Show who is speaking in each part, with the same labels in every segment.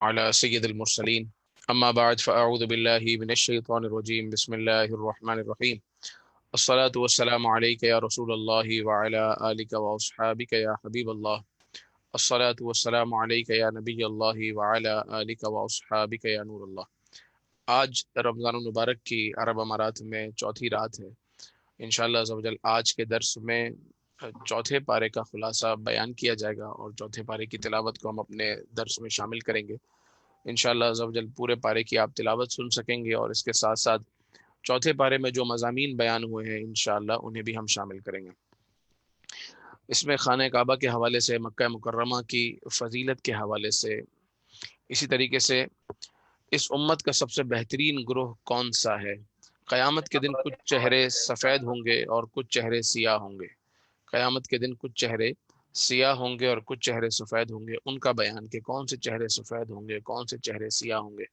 Speaker 1: على سيد المرسلين. أما بعد فأعوذ بالله من الشيطان الرجيم. بسم الله الرحمن الرحيم. الصلاة والسلام عليك يا رسول الله وعلى آلك وأصحابك يا حبيب الله. الصلاة والسلام عليك يا نبي الله وعلى آلك وأصحابك يا نور الله. آج رمضان المبارک کی عرب امارات میں چوتھی رات ہے۔ انشاءاللہ عز و جل آج کے درس میں چوتھے پارے کا خلاصہ بیان کیا جائے گا، اور چوتھے پارے کی تلاوت کو ہم اپنے درس میں شامل کریں گے۔ انشاءاللہ عز و جل پورے پارے کی آپ تلاوت سن سکیں گے، اور اس کے ساتھ ساتھ چوتھے پارے میں جو مضامین بیان ہوئے ہیں انشاءاللہ انہیں بھی ہم شامل کریں گے۔ اس میں خانہ کعبہ کے حوالے سے، مکہ مکرمہ کی فضیلت کے حوالے سے، اسی طریقے سے اس امت کا سب سے بہترین گروہ کون سا ہے، قیامت کے دن کچھ چہرے سفید ہوں گے اور کچھ چہرے سیاہ ہوں گے، قیامت کے دن کچھ چہرے سیاہ ہوں گے اور کچھ چہرے سفید ہوں گے، ان کا بیان کہ کون سے چہرے سفید ہوں گے، کون سے چہرے سیاہ ہوں گے۔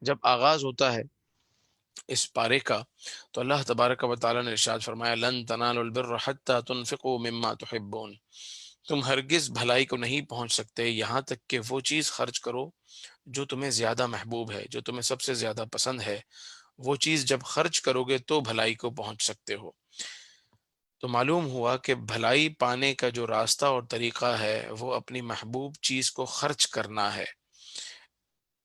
Speaker 1: جب آغاز ہوتا ہے اس پارے کا تو اللہ تبارک و تعالی نے ارشاد فرمایا لن تنالوا البر حتى تنفقوا مما تحبون، تم ہرگز بھلائی کو نہیں پہنچ سکتے یہاں تک کہ وہ چیز خرچ کرو جو تمہیں زیادہ محبوب ہے، جو تمہیں سب سے زیادہ پسند ہے۔ وہ چیز جب خرچ کرو گے تو بھلائی کو پہنچ سکتے ہو۔ تو معلوم ہوا کہ بھلائی پانے کا جو راستہ اور طریقہ ہے وہ اپنی محبوب چیز کو خرچ کرنا ہے۔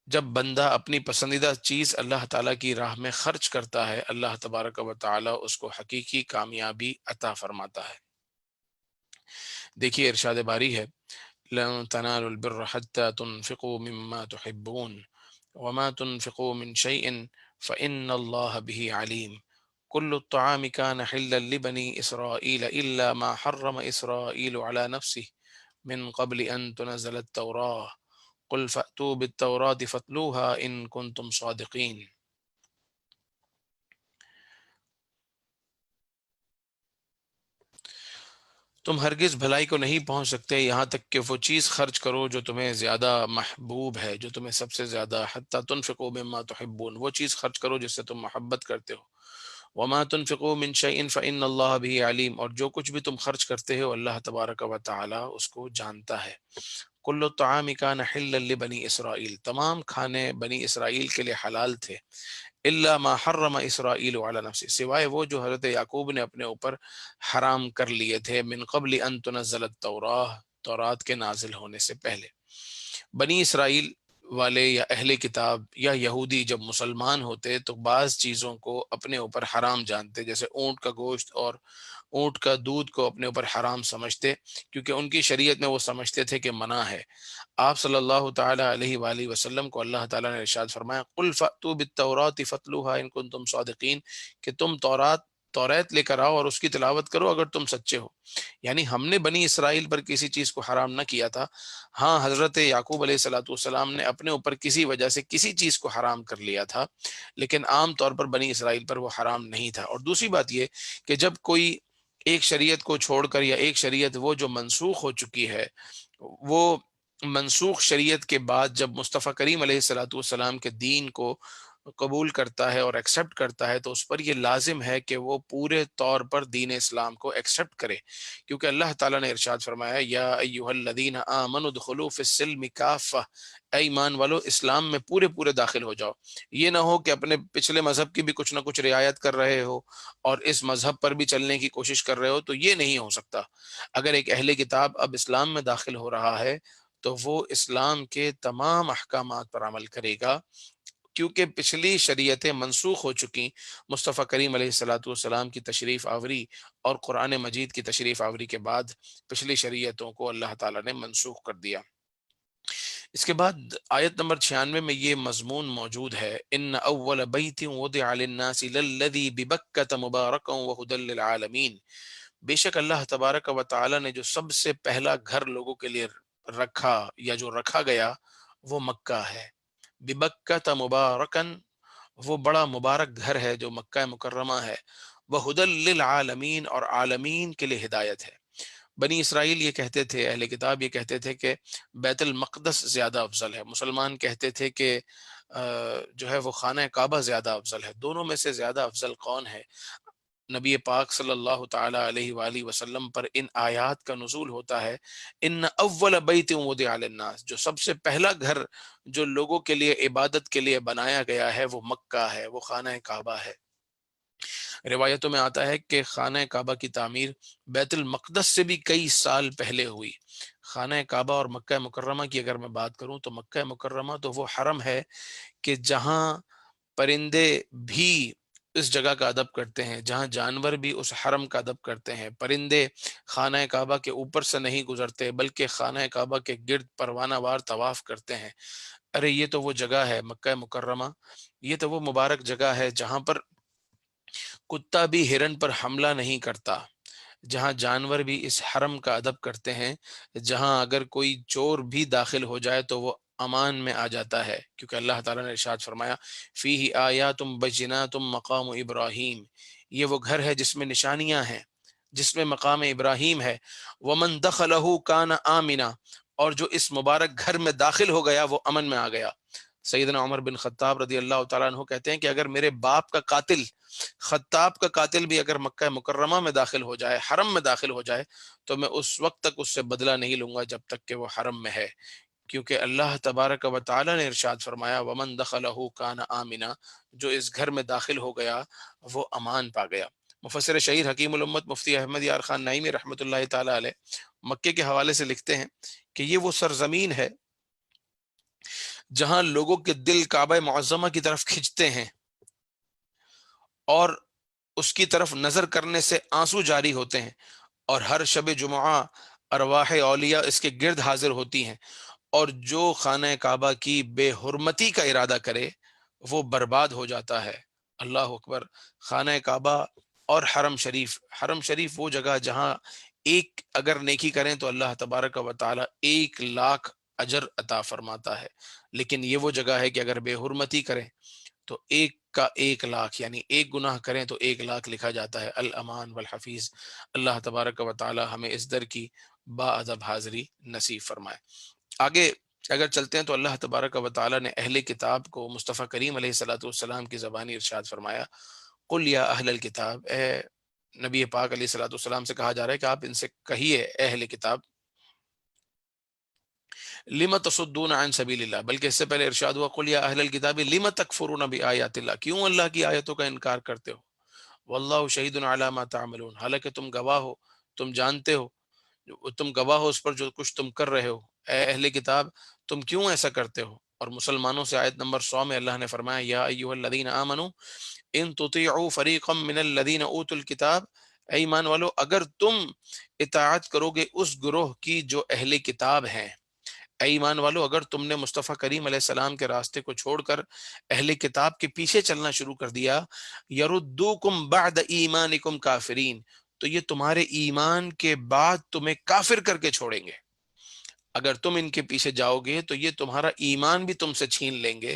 Speaker 1: جب بندہ اپنی پسندیدہ چیز اللہ تعالیٰ کی راہ میں خرچ کرتا ہے، اللہ تبارک و تعالیٰ اس کو حقیقی کامیابی عطا فرماتا ہے۔ دیکھیے ارشاد باری ہے لن تنالوا البر حتى تنفقوا مما تحبون وما تنفقوا من شيء فإن الله به عليم كل الطعام كان حلا لبني إسرائيل إلا ما حرم إسرائيل على نفسه من قبل أن تنزل التوراة قل فأتوا بالتوراة فاتلوها إن كنتم صادقين۔ تم ہرگز بھلائی کو نہیں پہنچ سکتے یہاں تک کہ وہ چیز خرچ کرو جو تمہیں زیادہ محبوب ہے، جو تمہیں سب سے زیادہ، حتی تنفقوا مما تحبون، وہ چیز خرچ کرو جس سے تم محبت کرتے ہو۔ وما تنفقوا من شيء فإن الله به عليم، اور جو کچھ بھی تم خرچ کرتے ہو اللہ تبارک و تعالی اس کو جانتا ہے۔ کل الطعام کان حلا لبنی اسرائیل، تمام کھانے بنی اسرائیل کے لیے حلال تھے، الا ما حرم اسرائیل علی نفسه، سوائے وہ جو حضرت یعقوب نے اپنے اوپر حرام کر لیے تھے، من قبل ان تنزل التوراہ، تورات کے نازل ہونے سے پہلے۔ بنی اسرائیل والے یا اہل کتاب یا یہودی جب مسلمان ہوتے تو بعض چیزوں کو اپنے اوپر حرام جانتے، جیسے اونٹ کا گوشت اور اونٹ کا دودھ کو اپنے اوپر حرام سمجھتے، کیونکہ ان کی شریعت میں وہ سمجھتے تھے کہ منع ہے۔ آپ صلی اللہ تعالی علیہ وآلہ وسلم کو اللہ تعالیٰ نے ارشاد فرمایا قل فأتوا بالتوراۃ فاتلوها ان کنتم صادقین، کہ تم توریت لے کر آؤ اور اس کی تلاوت کرو اگر تم سچے ہو۔ یعنی ہم نے بنی اسرائیل پر کسی چیز کو حرام نہ کیا تھا، ہاں حضرت یعقوب علیہ الصلوۃ والسلام نے اپنے اوپر کسی وجہ سے کسی چیز کو حرام کر لیا تھا، لیکن عام طور پر بنی اسرائیل پر وہ حرام نہیں تھا۔ اور دوسری بات یہ کہ جب کوئی ایک شریعت کو چھوڑ کر، یا ایک شریعت وہ جو منسوخ ہو چکی ہے، وہ منسوخ شریعت کے بعد جب مصطفیٰ کریم علیہ الصلوۃ والسلام کے دین کو قبول کرتا ہے اور ایکسیپٹ کرتا ہے، تو اس پر یہ لازم ہے کہ وہ پورے طور پر دین اسلام کو ایکسیپٹ کرے، کیونکہ اللہ تعالیٰ نے ارشاد فرمایا یا ایھا الذین آمنوا ادخلوا فی السلم کافہ، اے ایمان والو اسلام میں پورے پورے داخل ہو جاؤ۔ یہ نہ ہو کہ اپنے پچھلے مذہب کی بھی کچھ نہ کچھ رعایت کر رہے ہو اور اس مذہب پر بھی چلنے کی کوشش کر رہے ہو، تو یہ نہیں ہو سکتا۔ اگر ایک اہل کتاب اب اسلام میں داخل ہو رہا ہے تو وہ اسلام کے تمام احکامات پر عمل کرے گا، کیونکہ پچھلی شریعتیں منسوخ ہو چکی۔ مصطفیٰ کریم علیہ الصلوۃ والسلام کی تشریف آوری اور قرآن مجید کی تشریف آوری کے بعد پچھلی شریعتوں کو اللہ تعالیٰ نے منسوخ کر دیا۔ اس کے بعد آیت نمبر 96 میں یہ مضمون موجود ہے ان اول بیت وضع للناس للذی ببکۃ مبارکا وہدی للعالمین، بے شک اللہ تبارک و تعالی نے جو سب سے پہلا گھر لوگوں کے لیے رکھا یا جو رکھا گیا وہ مکہ ہے۔ ببکۃ مبارکن، وہ بڑا مبارک گھر ہے جو مکہ مکرمہ ہے، وہدی للعالمین، اور عالمین کے لیے ہدایت ہے۔ بنی اسرائیل یہ کہتے تھے، اہل کتاب یہ کہتے تھے کہ بیت المقدس زیادہ افضل ہے، مسلمان کہتے تھے کہ جو ہے وہ خانہ کعبہ زیادہ افضل ہے۔ دونوں میں سے زیادہ افضل کون ہے؟ نبی پاک صلی اللہ تعالی علیہ وآلہ وسلم پر ان آیات کا نزول ہوتا ہے، ان اول بیت وضع للناس، جو سب سے پہلا گھر جو لوگوں کے لیے عبادت کے لیے بنایا گیا ہے وہ مکہ ہے، وہ خانہ کعبہ ہے۔ روایتوں میں آتا ہے کہ خانہ کعبہ کی تعمیر بیت المقدس سے بھی کئی سال پہلے ہوئی۔ خانہ کعبہ اور مکہ مکرمہ کی اگر میں بات کروں تو مکہ مکرمہ تو وہ حرم ہے کہ جہاں پرندے بھی اس جگہ کا ادب کرتے ہیں، جہاں جانور بھی اس حرم کا ادب کرتے ہیں۔ پرندے خانہ کعبہ کے اوپر سے نہیں گزرتے بلکہ خانہ کعبہ کے گرد پروانہ وار طواف کرتے ہیں۔ ارے یہ تو وہ جگہ ہے مکہ مکرمہ، یہ تو وہ مبارک جگہ ہے جہاں پر کتا بھی ہرن پر حملہ نہیں کرتا، جہاں جانور بھی اس حرم کا ادب کرتے ہیں، جہاں اگر کوئی چور بھی داخل ہو جائے تو وہ امان میں آ جاتا ہے، کیونکہ اللہ تعالیٰ نے ارشاد فرمایا فیہ آیات بینات مقام ابراہیم، یہ وہ گھر ہے جس میں نشانیاں ہیں، جس میں مقام ابراہیم ہے۔ ومن دخلہ کان آمنا، اور جو اس مبارک گھر میں داخل ہو گیا وہ امن میں آ گیا۔ سیدنا عمر بن خطاب رضی اللہ تعالیٰ عنہ کہتے ہیں کہ اگر میرے باپ کا قاتل، خطاب کا قاتل بھی اگر مکہ مکرمہ میں داخل ہو جائے، حرم میں داخل ہو جائے، تو میں اس وقت تک اس سے بدلہ نہیں لوں گا جب تک کہ وہ حرم میں ہے، کیونکہ اللہ تبارک و تعالی نے ارشاد فرمایا ومن دخلہ کان آمنا، جو اس گھر میں داخل ہو گیا وہ امان پا گیا۔ مفسر شہیر حکیم الامت مفتی احمد یار خان نعیمی رحمۃ اللہ تعالی علیہ مکے کے حوالے سے لکھتے ہیں کہ یہ وہ سرزمین ہے جہاں لوگوں کے دل کعبہ معظمہ کی طرف کھنچتے ہیں اور اس کی طرف نظر کرنے سے آنسو جاری ہوتے ہیں، اور ہر شب جمعہ ارواح اولیاء اس کے گرد حاضر ہوتی ہیں، اور جو خانہ کعبہ کی بے حرمتی کا ارادہ کرے وہ برباد ہو جاتا ہے۔ اللہ اکبر۔ خانہ کعبہ اور حرم شریف، حرم شریف وہ جگہ جہاں ایک اگر نیکی کریں تو اللہ تبارک و تعالی 1,00,000 اجر عطا فرماتا ہے، لیکن یہ وہ جگہ ہے کہ اگر بے حرمتی کریں تو ایک کا 1,00,000، یعنی ایک گناہ کریں تو 1,00,000 لکھا جاتا ہے۔ الامان والحفیظ۔ اللہ تبارک و تعالی ہمیں اس در کی با ادب حاضری نصیب فرمائے۔ آگے اگر چلتے ہیں تو اللہ تبارک و تعالی نے اہل کتاب کو مصطفیٰ کریم علیہ الصلوۃ والسلام کی زبانی ارشاد فرمایا قل یا اہل الکتاب، اے نبی پاک علیہ الصلوۃ والسلام سے کہا جا رہا ہے کہ آپ ان سے کہیے اے اہل کتاب، لم تصدون عن سبیل اللہ، بلکہ اس سے پہلے ارشاد ہوا قل یا اہل الکتاب لم تکفرون بآیات اللہ، کیوں اللہ کی آیتوں کا انکار کرتے ہو، واللہ شہید علی ما تعملون، حالانکہ تم گواہ ہو، تم جانتے ہو، تم گواہ ہو اس پر جو کچھ تم کر رہے ہو۔ اے اہل کتاب تم کیوں ایسا کرتے ہو؟ اور مسلمانوں سے آیت نمبر 100 میں اللہ نے فرمایا یا ایھا الذین آمنوا ان تطیعوا فریقا من الذین اوتوا الکتاب، اے ایمان والو اگر تم اطاعت کرو گے اس گروہ کی جو اہل کتاب ہیں، اے ایمان والو اگر تم نے مصطفیٰ کریم علیہ السلام کے راستے کو چھوڑ کر اہل کتاب کے پیچھے چلنا شروع کر دیا، یردوکم بعد ایمانکم کافرین، تو یہ تمہارے ایمان کے بعد تمہیں کافر کر کے چھوڑیں گے۔ اگر تم ان کے پیچھے جاؤ گے تو یہ تمہارا ایمان بھی تم سے چھین لیں گے۔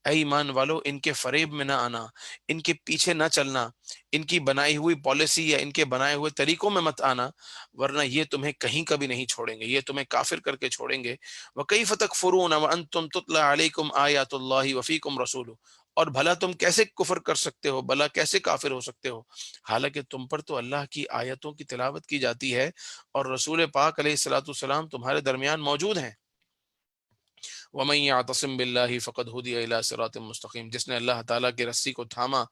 Speaker 1: اے ایمان والو ان کے فریب میں نہ آنا، ان کے پیچھے نہ چلنا، ان کی بنائی ہوئی پالیسی یا ان کے بنائے ہوئے طریقوں میں مت آنا، ورنہ یہ تمہیں کہیں کبھی نہیں چھوڑیں گے، یہ تمہیں کافر کر کے چھوڑیں گے۔ وَكَيْفَ تَكْفُرُونَ وَأَنْتُمْ تُتْلَى عَلَيْكُمْ آيَاتُ اللَّهِ وَفِيكُمْ رَسُولُهُ، اور بھلا تم کیسے کفر کر سکتے ہو، بھلا کیسے کافر ہو سکتے ہو، حالانکہ تم پر تو اللہ کی آیتوں کی تلاوت کی جاتی ہے اور رسول پاک علیہ الصلوۃ والسلام تمہارے درمیان موجود ہیں۔ وَمَن يَعْتَصِم بِاللَّهِ فَقَدْ هُدِيَ إِلَىٰ صِرَاطٍ مُّسْتَقِيمٍ، جس نے اللہ تعالیٰ کی رسی کو تھاما،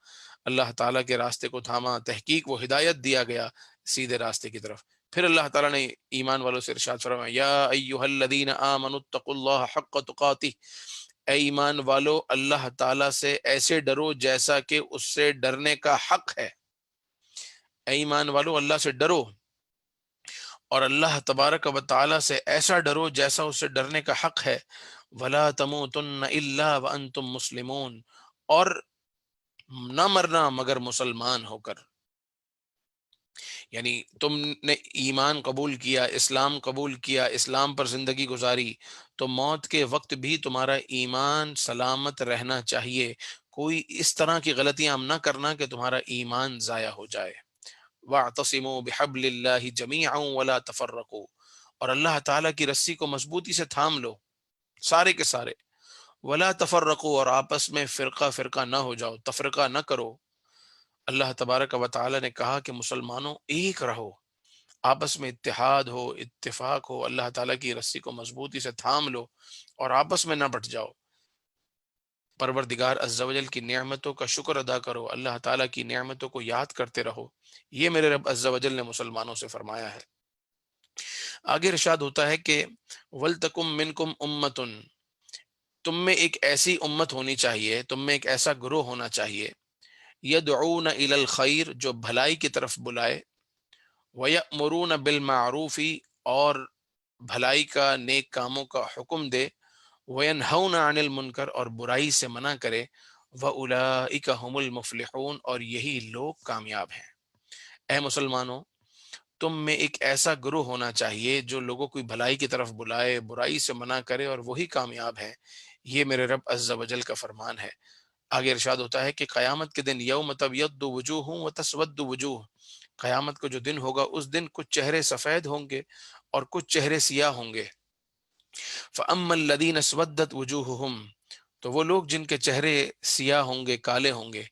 Speaker 1: اللہ تعالیٰ کے راستے کو تھاما، تحقیق وہ ہدایت دیا گیا سیدھے راستے کی طرف۔ پھر اللہ تعالیٰ نے ایمان والوں سے ارشاد فرمایا یا ایھا الذین آمنوا اتقوا اللہ حق تقاتہ، اے ایمان والو اللہ تعالیٰ سے ایسے ڈرو جیسا کہ اس سے ڈرنے کا حق ہے۔ اے ایمان والو اللہ سے ڈرو اور اللہ تبارک و تعالیٰ سے ایسا ڈرو جیسا اس سے ڈرنے کا حق ہے۔ ولا تموتن الا وانتم مسلمون، اور نہ مرنا مگر مسلمان ہو کر، یعنی تم نے ایمان قبول کیا، اسلام قبول کیا، اسلام پر زندگی گزاری، تو موت کے وقت بھی تمہارا ایمان سلامت رہنا چاہیے، کوئی اس طرح کی غلطیاں نہ کرنا کہ تمہارا ایمان ضائع ہو جائے۔ وَاعْتَصِمُوا بِحَبْلِ اللَّهِ جَمِيعًا وَلَا تَفَرَّقُوا، اور اللہ تعالیٰ کی رسی کو مضبوطی سے تھام لو سارے کے سارے، ولا تفرقوا، اور آپس میں فرقہ فرقہ نہ ہو جاؤ، تفرقہ نہ کرو، اللہ تبارک و تعالی نے کہا کہ مسلمانوں ایک رہو، آپس میں اتحاد ہو، اتفاق ہو، اللہ تعالیٰ کی رسی کو مضبوطی سے تھام لو اور آپس میں نہ بٹ جاؤ، پروردگار عز و جل کی نعمتوں کا شکر ادا کرو، اللہ تعالیٰ کی نعمتوں کو یاد کرتے رہو۔ یہ میرے رب عز و جل نے مسلمانوں سے فرمایا ہے۔ آگے ارشاد ہوتا ہے کہ وَلْتَكُمْ مِنْكُمْ أُمَّةٌ، تم میں ایک ایسی امت ہونی چاہیے، تم میں ایک ایسا گروہ ہونا چاہیے، یدعون الی الخیر، جو بھلائی کی طرف بلائے، ویأمرون بالمعروف، اور بھلائی کا نیک کاموں کا حکم دے، وینہون عن المنکر، اور برائی سے منع کرے، وَأُولَئِکَ هُمُ الْمُفْلِحُونَ، اور یہی لوگ کامیاب ہیں۔ اے مسلمانوں، تم میں ایک ایسا گروہ ہونا چاہیے جو لوگوں کو بھلائی کی طرف بلائے، برائی سے منع کرے، اور وہی کامیاب ہیں۔ یہ میرے رب عز و جل کا فرمان ہے۔ آگے ارشاد ہوتا ہے کہ قیامت کے دن یوم تبیض وجوہ وتسود وجوہ، قیامت کو جو دن ہوگا اس دن کچھ چہرے سفید ہوں گے اور کچھ چہرے سیاہ ہوں گے۔ فَأَمَّا الَّذِينَ اسْوَدَّتْ وُجُوهُهُمْ، تو وہ لوگ جن کے چہرے سیاہ ہوں گے، کالے ہوں گے،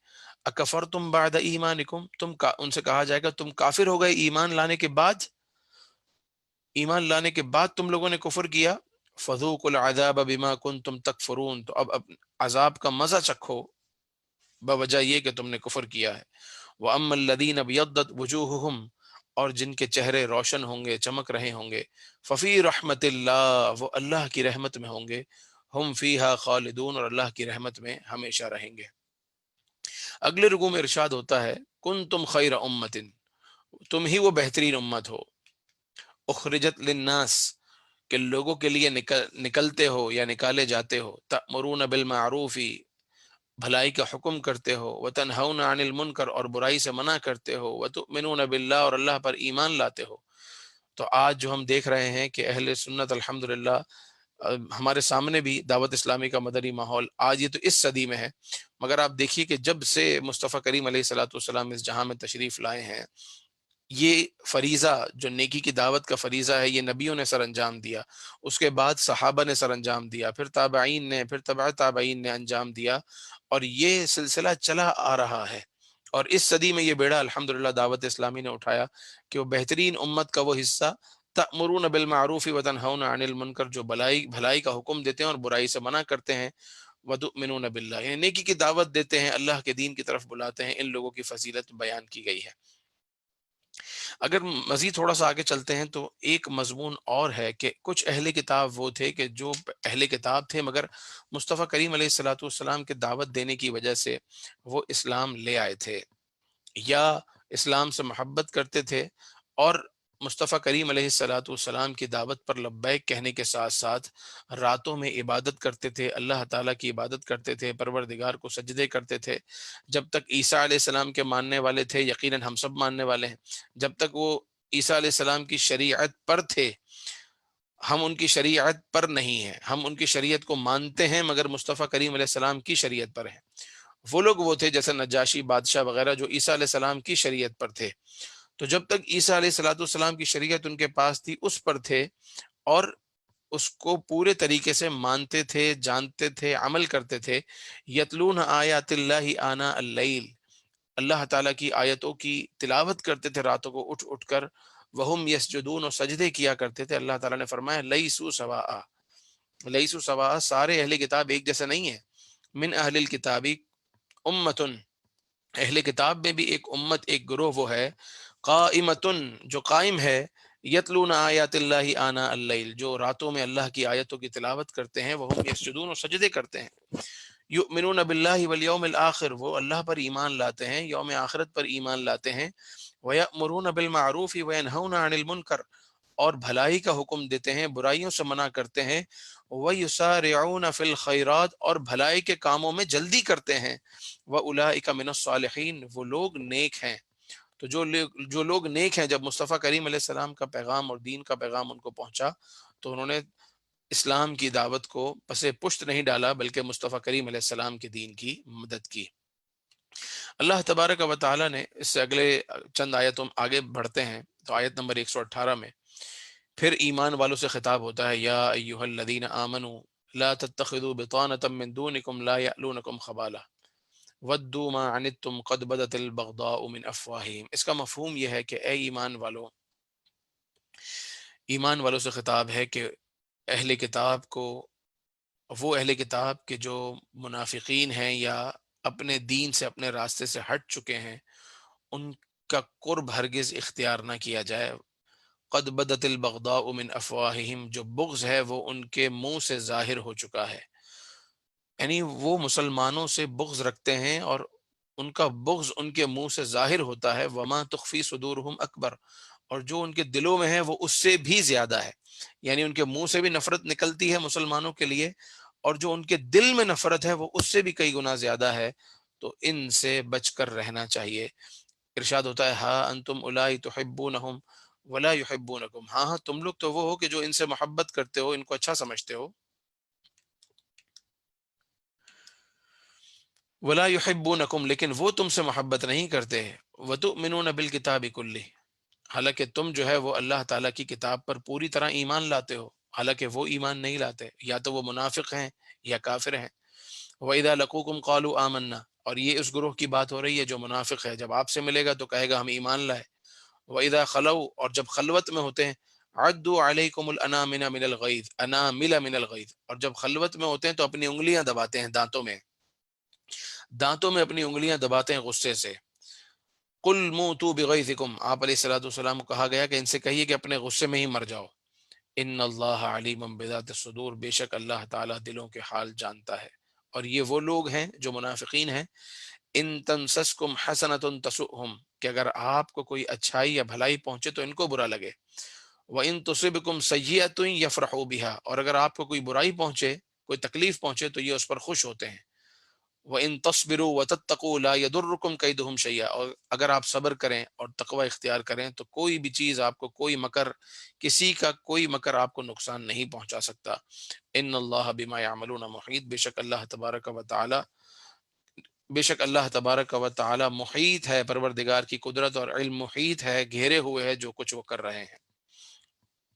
Speaker 1: اکفرتم بعد ایمانکم، ان سے کہا جائے گا تم کافر ہو گئے ایمان لانے کے بعد، ایمان لانے کے بعد تم لوگوں نے کفر کیا، فذوقوا العذاب بما کنتم تکفرون، تو اب عذاب کا مزہ چکھو بوجہ یہ کہ تم نے کفر کیا ہے۔ وَأَمَّا الَّذِينَ ابْيَضَّتْ وُجُوهُهُمْ، اور جن کے چہرے روشن ہوں گے، چمک رہے ہوں گے، ففی رحمت اللہ، وہ اللہ کی رحمت میں ہوں گے، ہم فیہا خالدون، اور اللہ کی رحمت میں ہمیشہ رہیں گے۔ اگلے رکوع میں ارشاد ہوتا ہے کنتم خیر امت، تم ہی وہ بہترین امت ہو، اخرجت للناس، کہ لوگوں کے لیے نکلتے ہو یا نکالے جاتے ہو، تأمرون بالمعروف، بھلائی کا حکم کرتے ہو، وتنہون عن المنکر، اور برائی سے منع کرتے ہو، وتؤمنون باللہ، اور اللہ پر ایمان لاتے ہو۔ تو آج جو ہم دیکھ رہے ہیں کہ اہل سنت الحمدللہ، ہمارے سامنے بھی دعوت اسلامی کا مدنی ماحول آج، یہ تو اس صدی میں ہے، مگر آپ دیکھیے کہ جب سے مصطفیٰ کریم علیہ الصلوۃ والسلام اس جہاں میں تشریف لائے ہیں، یہ فریضہ جو نیکی کی دعوت کا فریضہ ہے، یہ نبیوں نے سر انجام دیا، اس کے بعد صحابہ نے سر انجام دیا، پھر تابعین نے، پھر تبع تابعین نے انجام دیا، اور یہ سلسلہ چلا آ رہا ہے۔ اور اس صدی میں یہ بیڑا الحمدللہ دعوت اسلامی نے اٹھایا کہ وہ بہترین امت کا وہ حصہ، تأمرون بالمعروف وتنہون عن المنکر، جو بھلائی کا حکم دیتے ہیں اور برائی سے منع کرتے ہیں، وتؤمنون باللہ، یعنی نیکی کی دعوت دیتے ہیں، اللہ کے دین کی طرف بلاتے ہیں، ان لوگوں کی فضیلت بیان کی گئی ہے۔ اگر مزید تھوڑا سا آگے چلتے ہیں تو ایک مضمون اور ہے کہ کچھ اہل کتاب وہ تھے کہ جو اہل کتاب تھے، مگر مصطفیٰ کریم علیہ الصلوۃ والسلام کے دعوت دینے کی وجہ سے وہ اسلام لے آئے تھے، یا اسلام سے محبت کرتے تھے، اور مصطفیٰ کریم علیہ الصلوۃ والسلام کی دعوت پر لبیک کہنے کے ساتھ ساتھ راتوں میں عبادت کرتے تھے، اللہ تعالیٰ کی عبادت کرتے تھے، پروردگار کو سجدے کرتے تھے۔ جب تک عیسیٰ علیہ السلام کے ماننے والے تھے، یقیناً ہم سب ماننے والے ہیں، جب تک وہ عیسیٰ علیہ السلام کی شریعت پر تھے، ہم ان کی شریعت پر نہیں ہیں، ہم ان کی شریعت کو مانتے ہیں مگر مصطفیٰ کریم علیہ السلام کی شریعت پر ہیں۔ وہ لوگ وہ تھے جیسے نجاشی بادشاہ وغیرہ جو عیسیٰ علیہ السلام کی شریعت پر تھے، تو جب تک عیسیٰ علیہ الصلوۃ والسلام کی شریعت ان کے پاس تھی اس پر تھے، اور اس کو پورے طریقے سے مانتے تھے، جانتے تھے، عمل کرتے تھے۔ یتلون آیات اللہ آناء اللیل، اللہ تعالیٰ کی آیتوں کی تلاوت کرتے تھے راتوں کو اٹھ اٹھ کر، وہم یسجدون، اور سجدے کیا کرتے تھے۔ اللہ تعالیٰ نے فرمایا لیسوا سواء، لیسوا سواء، سارے اہل کتاب ایک جیسے نہیں ہیں، من اہل الکتاب امتن، اہل کتاب میں بھی ایک امت، ایک گروہ وہ ہے، قائمتن، جو قائم ہے، یتلون آیات اللہ آناء اللیل، جو راتوں میں اللہ کی آیتوں کی تلاوت کرتے ہیں، وہم یسجدون، اور سجدے کرتے ہیں، یؤمنون باللہ والیوم الآخر، وہ اللہ پر ایمان لاتے ہیں، یوم آخرت پر ایمان لاتے ہیں، ویأمرون بالمعروف وینہون عن المنکر، اور بھلائی کا حکم دیتے ہیں، برائیوں سے منع کرتے ہیں، وَيُسَارِعُونَ فِي الْخَيْرَاتِ، اور بھلائی کے کاموں میں جلدی کرتے ہیں، وَأُولَئِكَ مِنَ الصَّالِحِينَ، وہ لوگ نیک ہیں۔ تو جو لوگ نیک ہیں، جب مصطفیٰ کریم علیہ السلام کا پیغام اور دین کا پیغام ان کو پہنچا تو انہوں نے اسلام کی دعوت کو پس پشت نہیں ڈالا، بلکہ مصطفیٰ کریم علیہ السلام کے دین کی مدد کی۔ اللہ تبارک و تعالیٰ نے اس سے اگلے چند آیتوں آگے بڑھتے ہیں تو آیت نمبر 118 میں پھر ایمان والوں سے خطاب ہوتا ہے، یا ایھا الذین آمنوا لا تتخذوا بطانة من دونکم لا یألونکم خبالا، ودوا ما عنتم قد بدت البغضاء من افواہہم، اس کا مفہوم یہ ہے کہ اے ایمان والو، ایمان والوں سے خطاب ہے کہ اہل کتاب کو، وہ اہل کتاب کے جو منافقین ہیں یا اپنے دین سے اپنے راستے سے ہٹ چکے ہیں، ان کا قرب ہرگز اختیار نہ کیا جائے۔ قد بدت البغضاء من افواہہم، جو بغض ہے وہ ان کے منہ سے ظاہر ہو چکا ہے، یعنی وہ مسلمانوں سے بغض رکھتے ہیں اور ان کا بغض ان کے منہ سے ظاہر ہوتا ہے۔ وما تخفی صدورہم اکبر، اور جو ان کے دلوں میں ہے وہ اس سے بھی زیادہ ہے، یعنی ان کے منہ سے بھی نفرت نکلتی ہے مسلمانوں کے لیے، اور جو ان کے دل میں نفرت ہے وہ اس سے بھی کئی گنا زیادہ ہے، تو ان سے بچ کر رہنا چاہیے۔ ارشاد ہوتا ہے ہاں انتم اولائی تحبونہم ولا یحبونکم، ہاں ہاں تم لوگ تو وہ ہو کہ جو ان سے محبت کرتے ہو، ان کو اچھا سمجھتے ہو، ولا یحبونکم لیکن وہ تم سے محبت نہیں کرتے، وتؤمنون بالکتاب کلہ، حالانکہ تم جو ہے وہ اللہ تعالیٰ کی کتاب پر پوری طرح ایمان لاتے ہو، حالانکہ وہ ایمان نہیں لاتے، یا تو وہ منافق ہیں یا کافر ہیں۔ وَإِذَا لَقُوكُمْ قَالُوا آمَنَّا، اور یہ اس گروہ کی بات ہو رہی ہے جو منافق ہے، جب آپ سے ملے گا تو کہے گا ہم ایمان لائے۔ وَإِذَا خَلَوْا، اور جب خلوت میں ہوتے ہیں، عَدُّوا عَلَيْكُمُ الْأَنَامِلَ مِنَ الْغَيْظِ، انامل من الغیظ، اور جب خلوت میں ہوتے ہیں تو اپنی انگلیاں دباتے ہیں، دانتوں میں اپنی انگلیاں دباتے ہیں غصے سے۔ قل موتوا بغیظکم، آپ علیہ الصلوۃ والسلام کو کہا گیا کہ ان سے کہیے کہ اپنے غصے میں ہی مر جاؤ۔ ان اللہ علیم بذات الصدور، بے شک اللہ تعالیٰ دلوں کے حال جانتا ہے۔ اور یہ وہ لوگ ہیں جو منافقین ہیں، ان تنسسکم حسنۃ تسؤہم، کہ اگر آپ کو کوئی اچھائی یا بھلائی پہنچے تو ان کو برا لگے، وان تصبکم سیئۃ یفرحوا بها، اور اگر آپ کو کوئی برائی پہنچے، کوئی تکلیف پہنچے تو یہ اس پر خوش ہوتے ہیں۔ وَإِن تَصْبِرُوا وَتَتَّقُوا لَا يَضُرُّكُمْ كَيْدُهُمْ شَيْئًا، اور اگر آپ صبر کریں اور تقوی اختیار کریں تو کوئی بھی چیز آپ کو، کوئی مکر، کسی کا کوئی مکر آپ کو نقصان نہیں پہنچا سکتا۔ ان اللہ بما يعملون محیط، بے شک اللہ تبارک و تعالی محیط ہے، پروردگار کی قدرت اور علم محیط ہے، گھیرے ہوئے ہے جو کچھ وہ کر رہے ہیں۔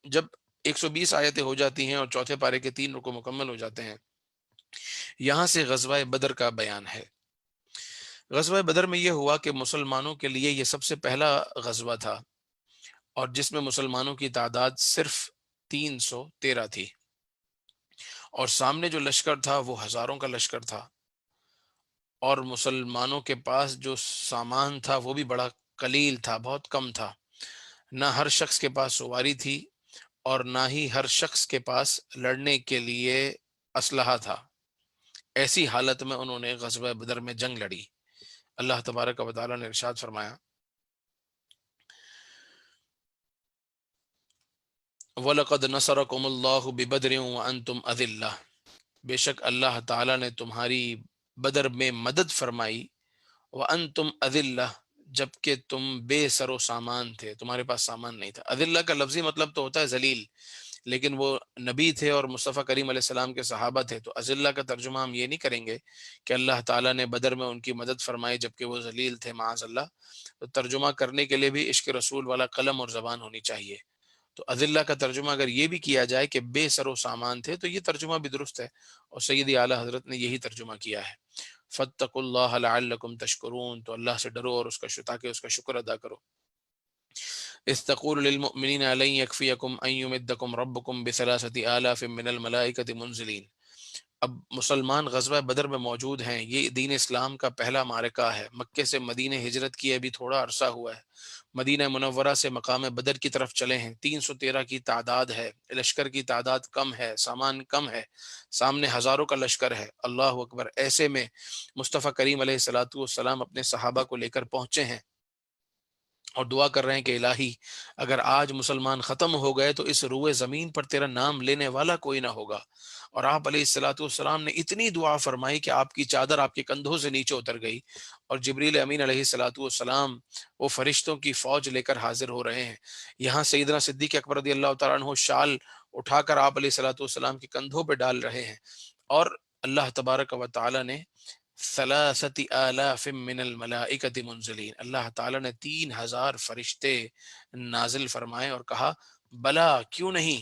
Speaker 1: جب 120 آیتیں ہو جاتی ہیں اور چوتھے پارے کے 3 رکوع مکمل ہو جاتے ہیں، یہاں سے غزوہ بدر کا بیان ہے۔ غزوہ بدر میں یہ ہوا کہ مسلمانوں کے لیے یہ سب سے پہلا غزوہ تھا، اور جس میں مسلمانوں کی تعداد صرف 313 تھی، اور سامنے جو لشکر تھا وہ ہزاروں کا لشکر تھا، اور مسلمانوں کے پاس جو سامان تھا وہ بھی بڑا قلیل تھا، بہت کم تھا، نہ ہر شخص کے پاس سواری تھی اور نہ ہی ہر شخص کے پاس لڑنے کے لیے اسلحہ تھا۔ ایسی حالت میں انہوں نے غزوہ بدر میں جنگ لڑی۔ اللہ تبارک و تعالیٰ نے ارشاد فرمایا وَلَقَدْ نَصَرَكُمُ اللَّهُ بِبَدْرٍ وَأَنْتُمْ أَذِلَّةٌ، بے شک اللہ تعالیٰ نے تمہاری بدر میں مدد فرمائی، وَأَنْتُمْ أَذِلَّةٌ، جبکہ تم بے سر و سامان تھے، تمہارے پاس سامان نہیں تھا۔ اذلہ کا لفظی مطلب تو ہوتا ہے ذلیل، لیکن وہ نبی تھے اور مصطفیٰ کریم علیہ السلام کے صحابہ تھے، تو اذلہ کا ترجمہ ہم یہ نہیں کریں گے کہ اللہ تعالیٰ نے بدر میں ان کی مدد فرمائی جبکہ وہ ذلیل تھے، معاذ اللہ۔ تو ترجمہ کرنے کے لیے بھی عشق رسول والا قلم اور زبان ہونی چاہیے۔ تو اذلہ کا ترجمہ اگر یہ بھی کیا جائے کہ بے سر و سامان تھے تو یہ ترجمہ بھی درست ہے، اور سیدی اعلیٰ حضرت نے یہی ترجمہ کیا ہے۔ فاتقوا اللہ لعلکم تشکرون، تو اللہ سے ڈرو اور تاکہ اس کا شکر ادا کرو۔ اذ تقول للمؤمنین لن یکفیکم ان یمدکم ربکم بثلاثۃ آلاف من الملائکۃ منزلین، اب مسلمان غزوہ بدر میں موجود ہیں، یہ دین اسلام کا پہلا معرکہ ہے، مکے سے مدینہ ہجرت کی ابھی تھوڑا عرصہ ہوا ہے، مدینہ منورہ سے مقام بدر کی طرف چلے ہیں، 313 کی تعداد ہے، لشکر کی تعداد کم ہے، سامان کم ہے، سامنے ہزاروں کا لشکر ہے، اللہ اکبر۔ ایسے میں مصطفیٰ کریم علیہ الصلوۃ والسلام اپنے صحابہ کو لے کر پہنچے ہیں اور دعا کر رہے ہیں کہ الہی اگر آج مسلمان ختم ہو گئے تو اس روئے زمین پر تیرا نام لینے والا کوئی نہ ہوگا۔ اور آپ علیہ الصلوۃ والسلام نے اتنی دعا فرمائی کہ آپ کی چادر آپ کے کندھوں سے نیچے اتر گئی، اور جبریل امین علیہ الصلوۃ والسلام وہ فرشتوں کی فوج لے کر حاضر ہو رہے ہیں۔ یہاں سیدنا صدیق اکبر رضی اللہ تعالیٰ عنہ شال اٹھا کر آپ علیہ الصلوۃ والسلام کے کندھوں پہ ڈال رہے ہیں، اور اللہ تبارک و تعالیٰ نے ثلاثت آلاف من الملائکۃ منزلین، اللہ تعالیٰ نے 3000 فرشتے نازل فرمائے اور کہا بلا کیوں نہیں،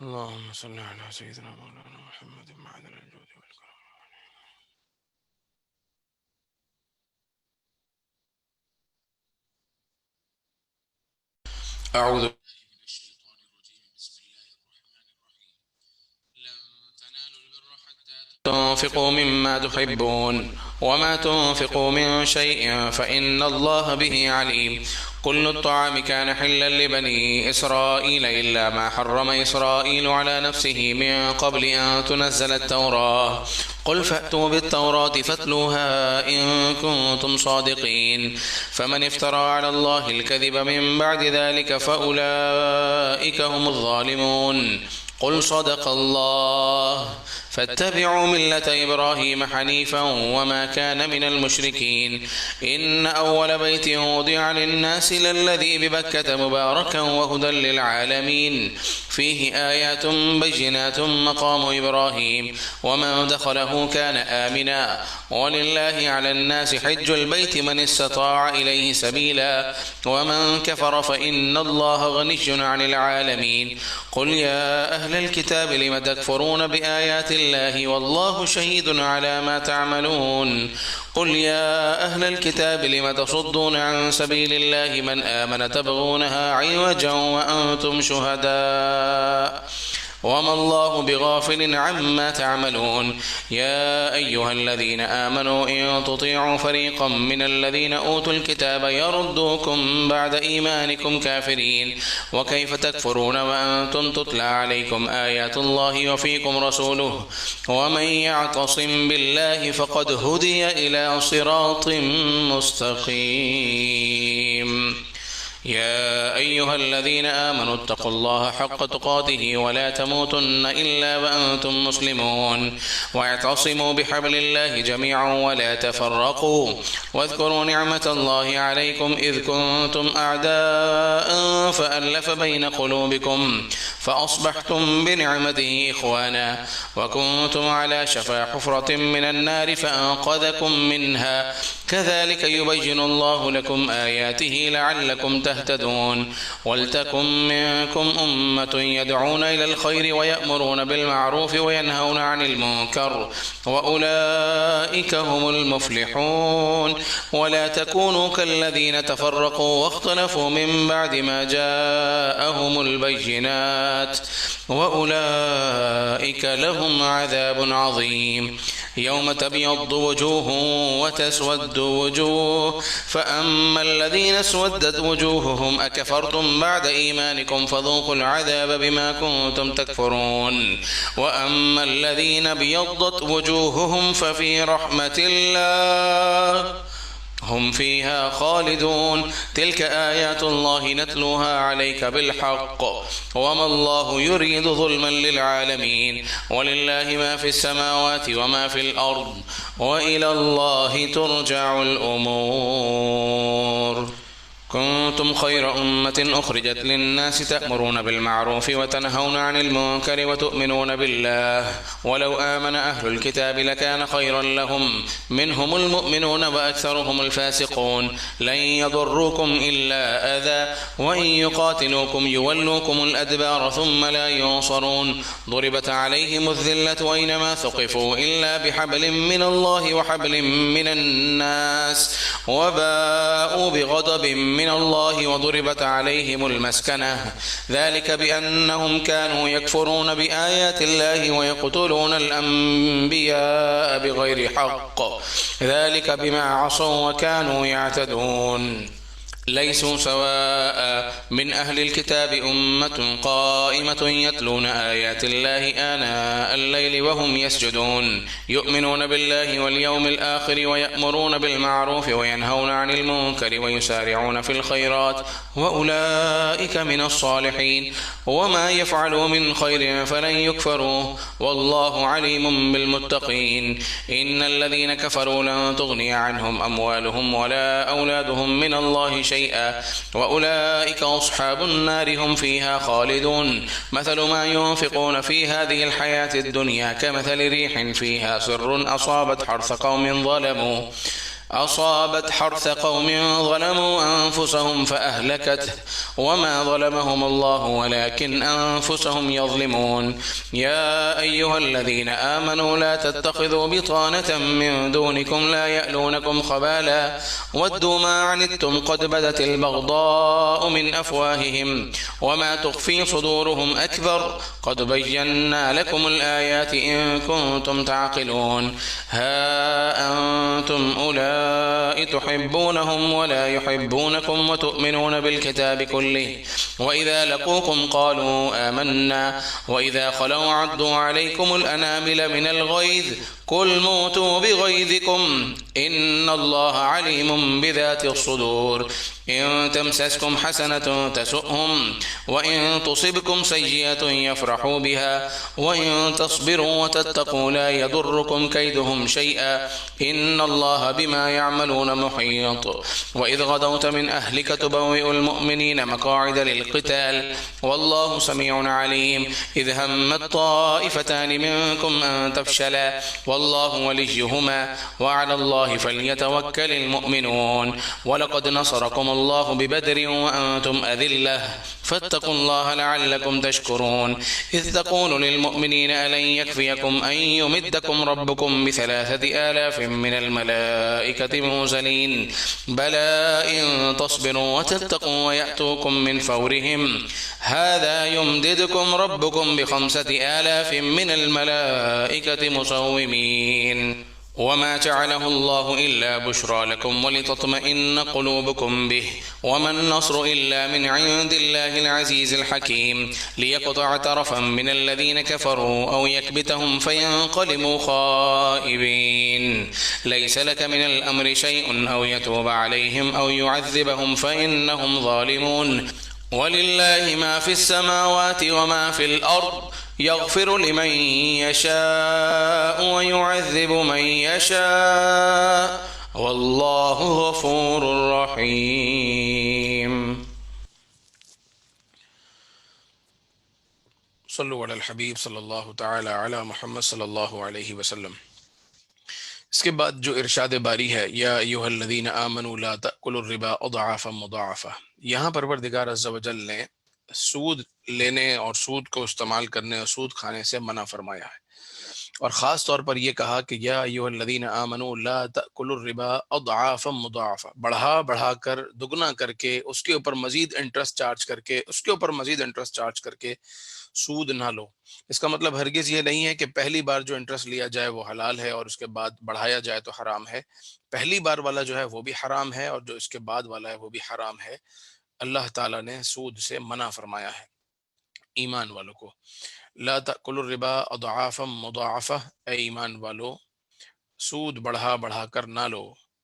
Speaker 1: اللهم صل على سيدنا مولانا محمد معدن الجود والكرم। أعوذ تنفقوا مما تحبون وما تنفقوا من شيء فإن الله به عليم. كل الطعام كان حلا لبني إسرائيل إلا ما حرم إسرائيل على نفسه من قبل أن تنزل التوراة. قل فأتوا بالتوراة فاتلوها إن كنتم صادقين. فمن افترى على الله الكذب من بعد ذلك فأولئك هم الظالمون. قل صدق الله فاتبعوا ملة إبراهيم حنيفا وما كان من المشركين. إن أول بيت وضع للناس للذي ببكة مباركا وهدى للعالمين. فيه آيات بينات مقام إبراهيم ومن دخله كان آمنا. ولله على الناس حج البيت من استطاع إليه سبيلا ومن كفر فإن الله غني عن العالمين. قل يا أهل الكتاب لم تكفرون بآيات الله والله شهيد على ما تعملون. قل يا أهل الكتاب لم تصدون عن سبيل الله من آمن تبغونها عوجا وأنتم شهداء وما الله بغافل عما تعملون. يا أيها الذين آمنوا إن تطيعوا فريقا من الذين أوتوا الكتاب يردوكم بعد إيمانكم كافرين. وكيف تكفرون وأنتم تتلى عليكم آيات الله وفيكم رسوله ومن يعتصم بالله فقد هدي إلى صراط مستقيم. يا أيها الذين آمنوا اتقوا الله حق تقاته ولا تموتن إلا وأنتم مسلمون. واعتصموا بحبل الله جميعا ولا تفرقوا. واذكروا نعمة الله عليكم إذ كنتم أعداء فألف بين قلوبكم فأصبحتم بنعمته إخوانا وكنتم على شفا حفرة من النار فأنقذكم منها. كذلك يبين الله لكم آياته لعلكم تهتدون. ولتكن منكم أمة يدعون إلى الخير ويأمرون بالمعروف وينهون عن المنكر وأولئك هم المفلحون. ولا تكونوا كالذين تفرقوا واختلفوا من بعد ما جاءهم البينات وأولئك لهم عذاب عظيم. يوم تبيض وجوه وتسود وجوه فأما الذين اسودت وجوههم أكفرتم بعد إيمانكم فذوقوا العذاب بما كنتم تكفرون. وأما الذين ابيضت وجوههم ففي رحمة الله هم فيها خالدون تلك آيات الله نتلوها عليك بالحق وما الله يريد ظلما للعالمين ولله ما في السماوات وما في الأرض وإلى الله ترجع الأمور كنتم خير أمة أخرجت للناس تأمرون بالمعروف وتنهون عن المنكر وتؤمنون بالله ولو آمن أهل الكتاب لكان خيرا لهم منهم المؤمنون وأكثرهم الفاسقون لن يضروكم إلا أذى وإن يقاتلوكم يولوكم الأدبار ثم لا ينصرون ضربت عليهم الذلة أينما ثقفوا إلا بحبل من الله وحبل من الناس وباءوا بغضب من الله وضربت عليهم المسكنة ذلك بأنهم كانوا يكفرون بآيات الله ويقتلون الأنبياء بغير حق ذلك بما عصوا وكانوا يعتدون ليسوا سواء من أهل الكتاب أمة قائمة يتلون آيات الله آناء الليل وهم يسجدون يؤمنون بالله واليوم الآخر ويأمرون بالمعروف وينهون عن المنكر ويسارعون في الخيرات وأولئك من الصالحين وما يفعلوا من خير فلن يكفروه والله عليم بالمتقين إن الذين كفروا لن تغني عنهم أموالهم ولا أولادهم من الله شيئا وأولئك أصحاب النار هم فيها خالدون مثل ما ينفقون في هذه الحياة الدنيا كمثل ريح فيها سر أصابت حرث قوم ظلموا أنفسهم فأهلكته وما ظلمهم الله ولكن أنفسهم يظلمون يا أيها الذين آمنوا لا تتخذوا بطانة من دونكم لا يألونكم خبالا ودوا ما عنتم قد بدت البغضاء من أفواههم وما تخفي صدورهم أكبر قد بينا لكم الآيات إن كنتم تعقلون ها أنتم أولئك تحبونهم ولا يحبونكم وتؤمنون بالكتاب كله وإذا لقوكم قالوا آمنا وإذا خلوا عضوا عليكم الأنامل من الغيظ قل موتوا بغيظكم إن الله عليم بذات الصدور إن تمسسكم حسنة تسؤهم وإن تصبكم سيئة يفرحوا بها وإن تصبروا وتتقوا لا يضركم كيدهم شيئا إن الله بما يعملون محيط وإذ غدوت من أهلك تبوئ المؤمنين مقاعد للقتال والله سميع عليم إذ همت طائفتان منكم أن تفشلا والله وليهما وعلى الله فليتوكل المؤمنون ولقد نصركم الله ببدر وأنتم أذلة فاتقوا الله لعلكم تشكرون إذ تقول للمؤمنين ألن يكفيكم أن يمدكم ربكم ب3,000 من الملائكة منزلين بلى إن تصبروا وتتقوا ويأتوكم من فورهم هذا يمددكم ربكم ب5,000 من الملائكة مسومين وما جعله الله إلا بشرى لكم ولتطمئن قلوبكم به وما النصر إلا من عند الله العزيز الحكيم ليقطع طرفا من الذين كفروا أو يكبتهم فينقلبوا خائبين ليس لك من الأمر شيء أو يتوب عليهم أو يعذبهم فإنهم ظالمون ولله ما في السماوات وما في الأرض يغفر لمن يشاء ويعذب من يشاء والله غفور رحيم صلوا على الحبیب صلی اللہ تعالی علی محمد صلی اللہ علیہ وسلم۔ اس کے بعد جو ارشاد باری ہے یا ایھا الذین آمنوا لا تأکلوا الربا اضعافا مضاعفا، یہاں پروردگار عز و جل نے سود لینے اور سود کو استعمال کرنے اور سود کھانے سے منع فرمایا ہے، اور خاص طور پر یہ کہا کہ یا ایھا الذین آمنوا لا تأکلوا الربا اضعافا مضاعفا، بڑھا بڑھا کر دگنا کر کے اس کے اوپر مزید انٹرسٹ چارج کر کے سود نہ لو۔ اس کا مطلب ہرگز یہ نہیں ہے کہ پہلی بار جو انٹرسٹ لیا جائے وہ حلال ہے اور اس کے بعد بڑھایا جائے تو حرام ہے۔ پہلی بار والا جو ہے وہ بھی حرام ہے اور جو اس کے بعد والا ہے وہ بھی حرام ہے۔ اللہ تعالیٰ نے سود سے منع فرمایا ہے ایمان والوں کو۔ لا تأکلوا الربا اضعافا مضاعفا، اے ایمان والو سود بڑھا بڑھا کر نہ لو۔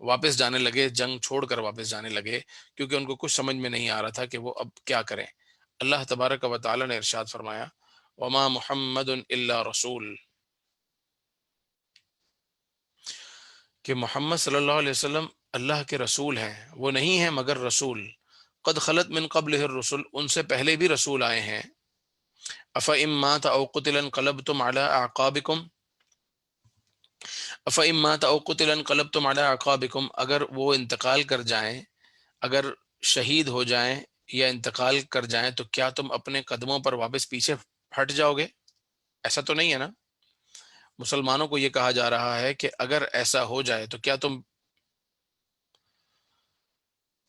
Speaker 1: واپس جانے لگے، جنگ چھوڑ کر واپس جانے لگے، کیونکہ ان کو کچھ سمجھ میں نہیں آ رہا تھا کہ وہ اب کیا کریں۔ اللہ تبارک و تعالی نے ارشاد فرمایا، وما محمد الا رسول، کہ محمد صلی اللہ علیہ وسلم اللہ کے رسول ہیں، وہ نہیں ہیں مگر رسول، قد خلت من قبلہ الرسل، ان سے پہلے بھی رسول آئے ہیں، افإن مات او قتل انقلبتم علی اعقابکم، افإن مات او قتل انقلبتم علی اعقابکم، اگر وہ انتقال کر جائیں، اگر شہید ہو جائیں یا انتقال کر جائیں تو کیا تم اپنے قدموں پر واپس پیچھے ہٹ جاؤ گے؟ ایسا تو نہیں ہے نا؟ مسلمانوں کو یہ کہا جا رہا ہے کہ اگر ایسا ہو جائے تو کیا تم،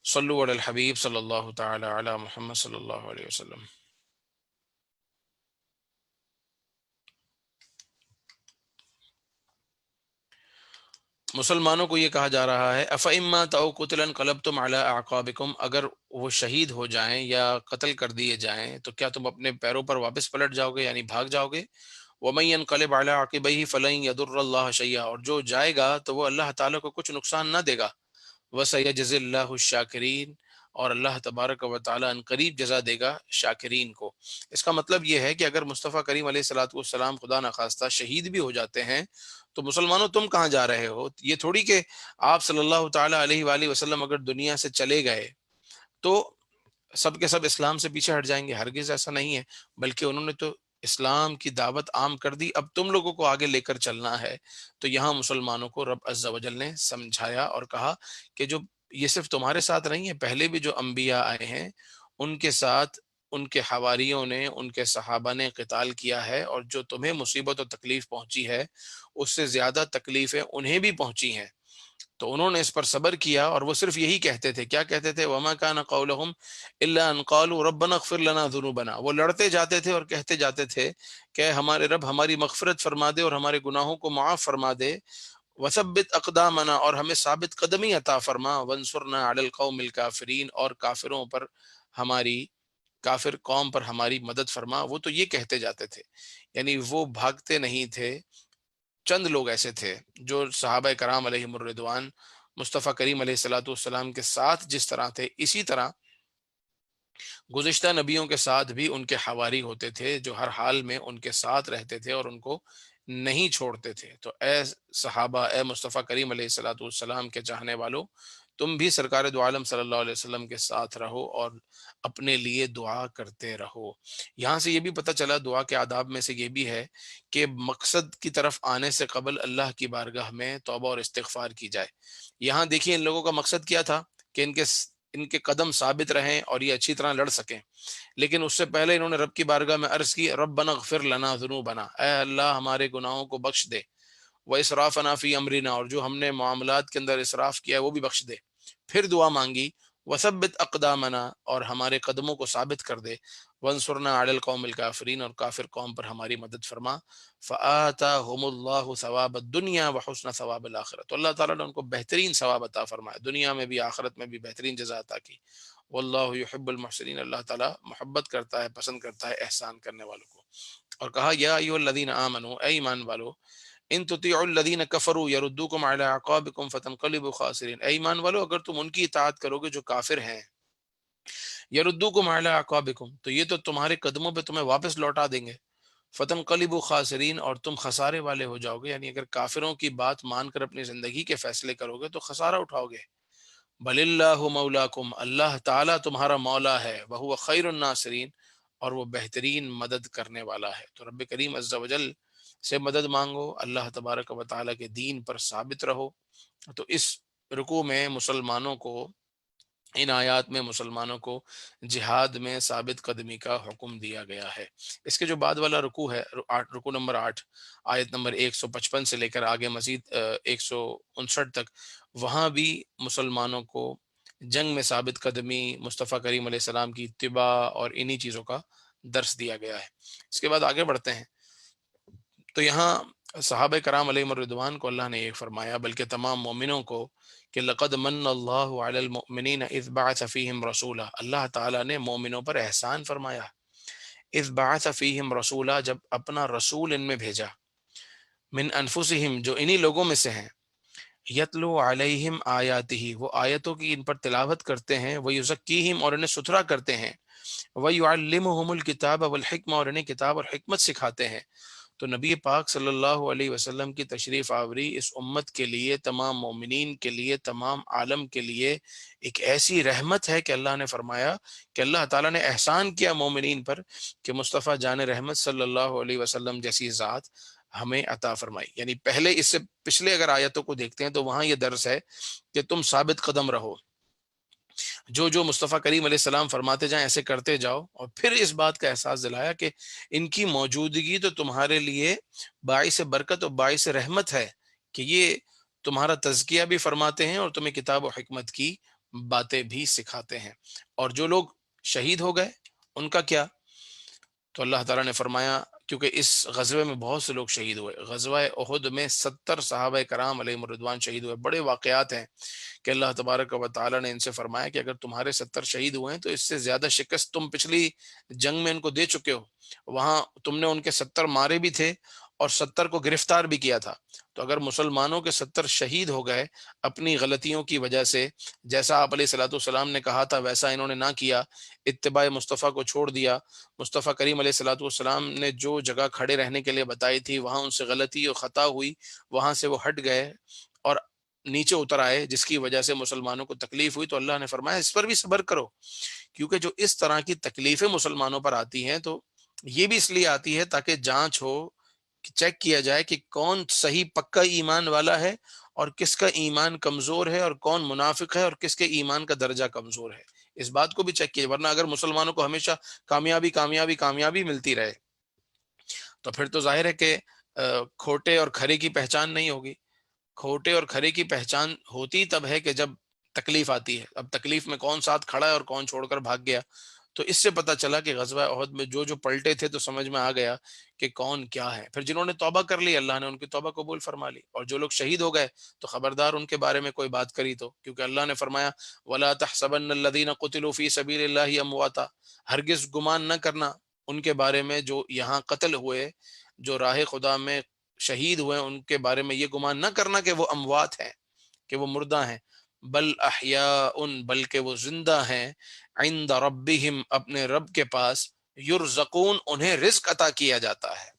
Speaker 1: صلو علی الحبیب صلی اللہ تعالی علی محمد صلی اللہ علیہ وسلم، مسلمانوں کو یہ کہا جا رہا ہے افإن مات او قتل انقلبتم علی اعقابکم، اگر وہ شہید ہو جائیں یا قتل کر دیے جائیں تو کیا تم اپنے پیروں پر واپس پلٹ جاؤ گے، یعنی بھاگ جاؤ گے؟ وَمَن يَنْقَلِبْ عَلَىٰ عَقِبَيْهِ فَلَن يَضُرَّ اللَّهَ شَيْئًا، اور جو جائے گا تو وہ اللہ تعالیٰ کو کچھ نقصان نہ دے گا، وَسَيَجْزِي اللَّهُ الشَّاكِرِينَ، اور اللہ تبارک و تعالیٰ ان قریب جزا دے گا شاکرین کو۔ اس کا مطلب یہ ہے کہ اگر مصطفیٰ کریم علیہ الصلوۃ والسلام خدا نخواستہ شہید بھی ہو جاتے ہیں تو مسلمانوں تم کہاں جا رہے ہو؟ یہ تھوڑی کہ آپ صلی اللہ تعالیٰ علیہ وآلہ وسلم اگر دنیا سے چلے گئے تو سب کے سب اسلام سے پیچھے ہٹ جائیں گے، ہرگز ایسا نہیں ہے، بلکہ انہوں نے تو اسلام کی دعوت عام کر دی، اب تم لوگوں کو آگے لے کر چلنا ہے۔ تو یہاں مسلمانوں کو رب عز و جل نے سمجھایا اور کہا کہ جو یہ صرف تمہارے ساتھ نہیں ہے، پہلے بھی جو انبیاء آئے ہیں ان کے ساتھ ان کے حواریوں نے، ان کے صحابہ نے قتال کیا ہے، اور جو تمہیں مصیبت و تکلیف پہنچی ہے اس سے زیادہ تکلیفیں انہیں بھی پہنچی ہیں، تو انہوں نے اس پر صبر کیا، اور وہ صرف یہی کہتے تھے، کیا کہتے تھے؟ وما كان قولهم الا ان قالوا ربنا اغفر لنا ذنوبنا، وہ لڑتے جاتے تھے اور کہتے جاتے تھے کہ ہمارے رب ہماری مغفرت فرما دے اور ہمارے گناہوں کو معاف فرما دے، وثبت اقدامنا، اور ہمیں ثابت قدمی عطا فرما، وانصرنا علی القوم الکافرین، اور کافروں پر ہماری، کافر قوم پر ہماری مدد فرما۔ وہ تو یہ کہتے جاتے تھے، یعنی وہ بھاگتے نہیں تھے۔ چند لوگ ایسے تھے جو صحابہ کرام علیہم الرضوان مصطفیٰ کریم علیہ الصلوۃ والسلام کے ساتھ جس طرح تھے، اسی طرح گزشتہ نبیوں کے ساتھ بھی ان کے حواری ہوتے تھے، جو ہر حال میں ان کے ساتھ رہتے تھے اور ان کو نہیں چھوڑتے تھے۔ تو اے صحابہ، اے مصطفیٰ کریم علیہ الصلوۃ والسلام کے چاہنے والو، تم بھی سرکار دو عالم صلی اللہ علیہ وسلم کے ساتھ رہو اور اپنے لیے دعا کرتے رہو۔ یہاں سے یہ بھی پتہ چلا، دعا کے آداب میں سے یہ بھی ہے کہ مقصد کی طرف آنے سے قبل اللہ کی بارگاہ میں توبہ اور استغفار کی جائے۔ یہاں دیکھیے ان لوگوں کا مقصد کیا تھا کہ ان کے قدم ثابت رہیں اور یہ اچھی طرح لڑ سکیں، لیکن اس سے پہلے انہوں نے رب کی بارگاہ میں عرض کی، ربنا اغفر لنا ذنوبنا، اے اللہ ہمارے گناہوں کو بخش دے، واسرافنا فی امرنا، اور جو ہم نے معاملات کے اندر اسراف کیا ہے وہ بھی بخش دے۔ پھر دعا مانگی، وثبت اقدامنا، اور ہمارے قدموں کو ثابت کر دے، وانصرنا علی القوم الکافرین، اور کافر قوم پر ہماری مدد فرما۔ فآتاہم اللہ ثواب الدنیا وحسن ثواب الآخرہ، تو اللہ تعالیٰ نے ان کو بہترین ثواب عطا فرمایا، دنیا میں بھی آخرت میں بھی بہترین جزا عطا کی۔ واللہ یحب المحسنین، اللہ تعالیٰ محبت کرتا ہے، پسند کرتا ہے احسان کرنے والوں کو۔ اور کہا یا ایھا الذین آمنوا، اے ایمان والو، ان تطیعوا الذین کفروا یردوکم علی اعقابکم فتنقلبوا خاسرین، اے ایمان والو اگر تم ان کی اطاعت کرو گے جو کافر ہیں، یردوکم علی اعقابکم، تو یہ تو تمہارے قدموں پہ تمہیں واپس لوٹا دیں گے، فتنقلبوا خاسرین، اور تم خسارے والے ہو جاؤ گے، یعنی اگر کافروں کی بات مان کر اپنی زندگی کے فیصلے کرو گے تو خسارہ اٹھاؤ گے۔ بل اللہ مولاکم، اللہ تعالیٰ تمہارا مولا ہے، وہو خیر الناصرین، اور وہ بہترین مدد کرنے والا ہے۔ تو رب کریم عز و جل سے مدد مانگو، اللہ تبارک و تعالیٰ کے دین پر ثابت رہو۔ تو اس رکوع میں مسلمانوں کو، ان آیات میں مسلمانوں کو جہاد میں ثابت قدمی کا حکم دیا گیا ہے۔ اس کے جو بعد والا رکوع ہے، رکوع نمبر 8، آیت نمبر 155 سے لے کر آگے مزید 159 تک، وہاں بھی مسلمانوں کو جنگ میں ثابت قدمی، مصطفیٰ کریم علیہ السلام کی اتباع اور انہی چیزوں کا درس دیا گیا ہے۔ اس کے بعد آگے بڑھتے ہیں، تو یہاں صحابہ کرام علیہم الرضوان کو اللہ نے یہ فرمایا، بلکہ تمام مومنوں کو، کہ لقد من اللہ علی المؤمنین اذ بعث فیہم رسولا، اللہ تعالیٰ نے مومنوں پر احسان فرمایا، اذ بعث فیہم رسولا، جب اپنا رسول ان میں بھیجا، من انفسہم، جو انہی لوگوں میں سے ہیں، یتلو علیہم آیاتہ، وہ آیتوں کی ان پر تلاوت کرتے ہیں، ویزکیہم، اور انہیں ستھرا کرتے ہیں، ویعلمہم الکتاب والحکمہ، اور انہیں کتاب اور حکمت سکھاتے ہیں۔ تو نبی پاک صلی اللہ علیہ وسلم کی تشریف آوری اس امت کے لیے، تمام مومنین کے لیے، تمام عالم کے لیے ایک ایسی رحمت ہے کہ اللہ نے فرمایا کہ اللہ تعالیٰ نے احسان کیا مومنین پر کہ مصطفیٰ جان رحمت صلی اللہ علیہ وسلم جیسی ذات ہمیں عطا فرمائی۔ یعنی پہلے اس سے پچھلے اگر آیتوں کو دیکھتے ہیں تو وہاں یہ درس ہے کہ تم ثابت قدم رہو، جو جو مصطفیٰ کریم علیہ السلام فرماتے جائیں ایسے کرتے جاؤ، اور پھر اس بات کا احساس دلایا کہ ان کی موجودگی تو تمہارے لیے باعث برکت اور باعث رحمت ہے، کہ یہ تمہارا تزکیہ بھی فرماتے ہیں اور تمہیں کتاب و حکمت کی باتیں بھی سکھاتے ہیں۔ اور جو لوگ شہید ہو گئے ان کا کیا؟ تو اللہ تعالیٰ نے فرمایا، کیونکہ اس غزوے میں بہت سے لوگ شہید ہوئے، غزوہ احد میں 70 صحابہ کرام علیہم الرضوان شہید ہوئے، بڑے واقعات ہیں کہ اللہ تبارک و تعالیٰ نے ان سے فرمایا کہ اگر تمہارے 70 شہید ہوئے ہیں تو اس سے زیادہ شکست تم پچھلی جنگ میں ان کو دے چکے ہو، وہاں تم نے ان کے 70 مارے بھی تھے اور 70 کو گرفتار بھی کیا تھا۔ تو اگر مسلمانوں کے 70 شہید ہو گئے اپنی غلطیوں کی وجہ سے، جیسا آپ علیہ الصلوۃ والسلام نے کہا تھا ویسا انہوں نے نہ کیا، اتباع مصطفیٰ کو چھوڑ دیا، مصطفیٰ کریم علیہ الصلوۃ والسلام نے جو جگہ کھڑے رہنے کے لیے بتائی تھی وہاں ان سے غلطی اور خطا ہوئی، وہاں سے وہ ہٹ گئے اور نیچے اتر آئے، جس کی وجہ سے مسلمانوں کو تکلیف ہوئی، تو اللہ نے فرمایا اس پر بھی صبر کرو، کیونکہ جو اس طرح کی تکلیفیں مسلمانوں پر آتی ہیں تو یہ بھی اس لیے آتی ہے تاکہ جانچ ہو، چیک کیا جائے کہ کون صحیح پکا ایمان والا ہے اور کس کا ایمان کمزور ہے، اور کون منافق ہے اور کس کے ایمان کا درجہ کمزور ہے، اس بات کو بھی چیک کیے، ورنہ اگر مسلمانوں کو ہمیشہ کامیابی کامیابی کامیابی ملتی رہے تو پھر تو ظاہر ہے کہ کھوٹے اور کھرے کی پہچان نہیں ہوگی۔ کھوٹے اور کھرے کی پہچان ہوتی تب ہے کہ جب تکلیف آتی ہے، اب تکلیف میں کون ساتھ کھڑا ہے اور کون چھوڑ کر بھاگ گیا، تو اس سے پتہ چلا کہ غزوہ احد میں جو جو پلٹے تھے تو سمجھ میں آ گیا کہ کون کیا ہے۔ پھر جنہوں نے توبہ کر لی اللہ نے ان کی توبہ قبول فرما لی، اور جو لوگ شہید ہو گئے تو خبردار ان کے بارے میں کوئی بات کری تو، کیونکہ اللہ نے فرمایا وَلَا تَحْسَبَنَّ الَّذِينَ قُتِلُوا فِي سَبِيلِ اللَّهِ أَمْوَاتًا، ہرگز گمان نہ کرنا ان کے بارے میں جو یہاں قتل ہوئے، جو راہ خدا میں شہید ہوئے، ان کے بارے میں یہ گمان نہ کرنا کہ وہ اموات ہیں، کہ وہ مردہ ہیں، بل احیاء، بلکہ وہ زندہ ہیں، عند ربہم، اپنے رب کے پاس، یرزقون، انہیں رزق عطا کیا جاتا ہے،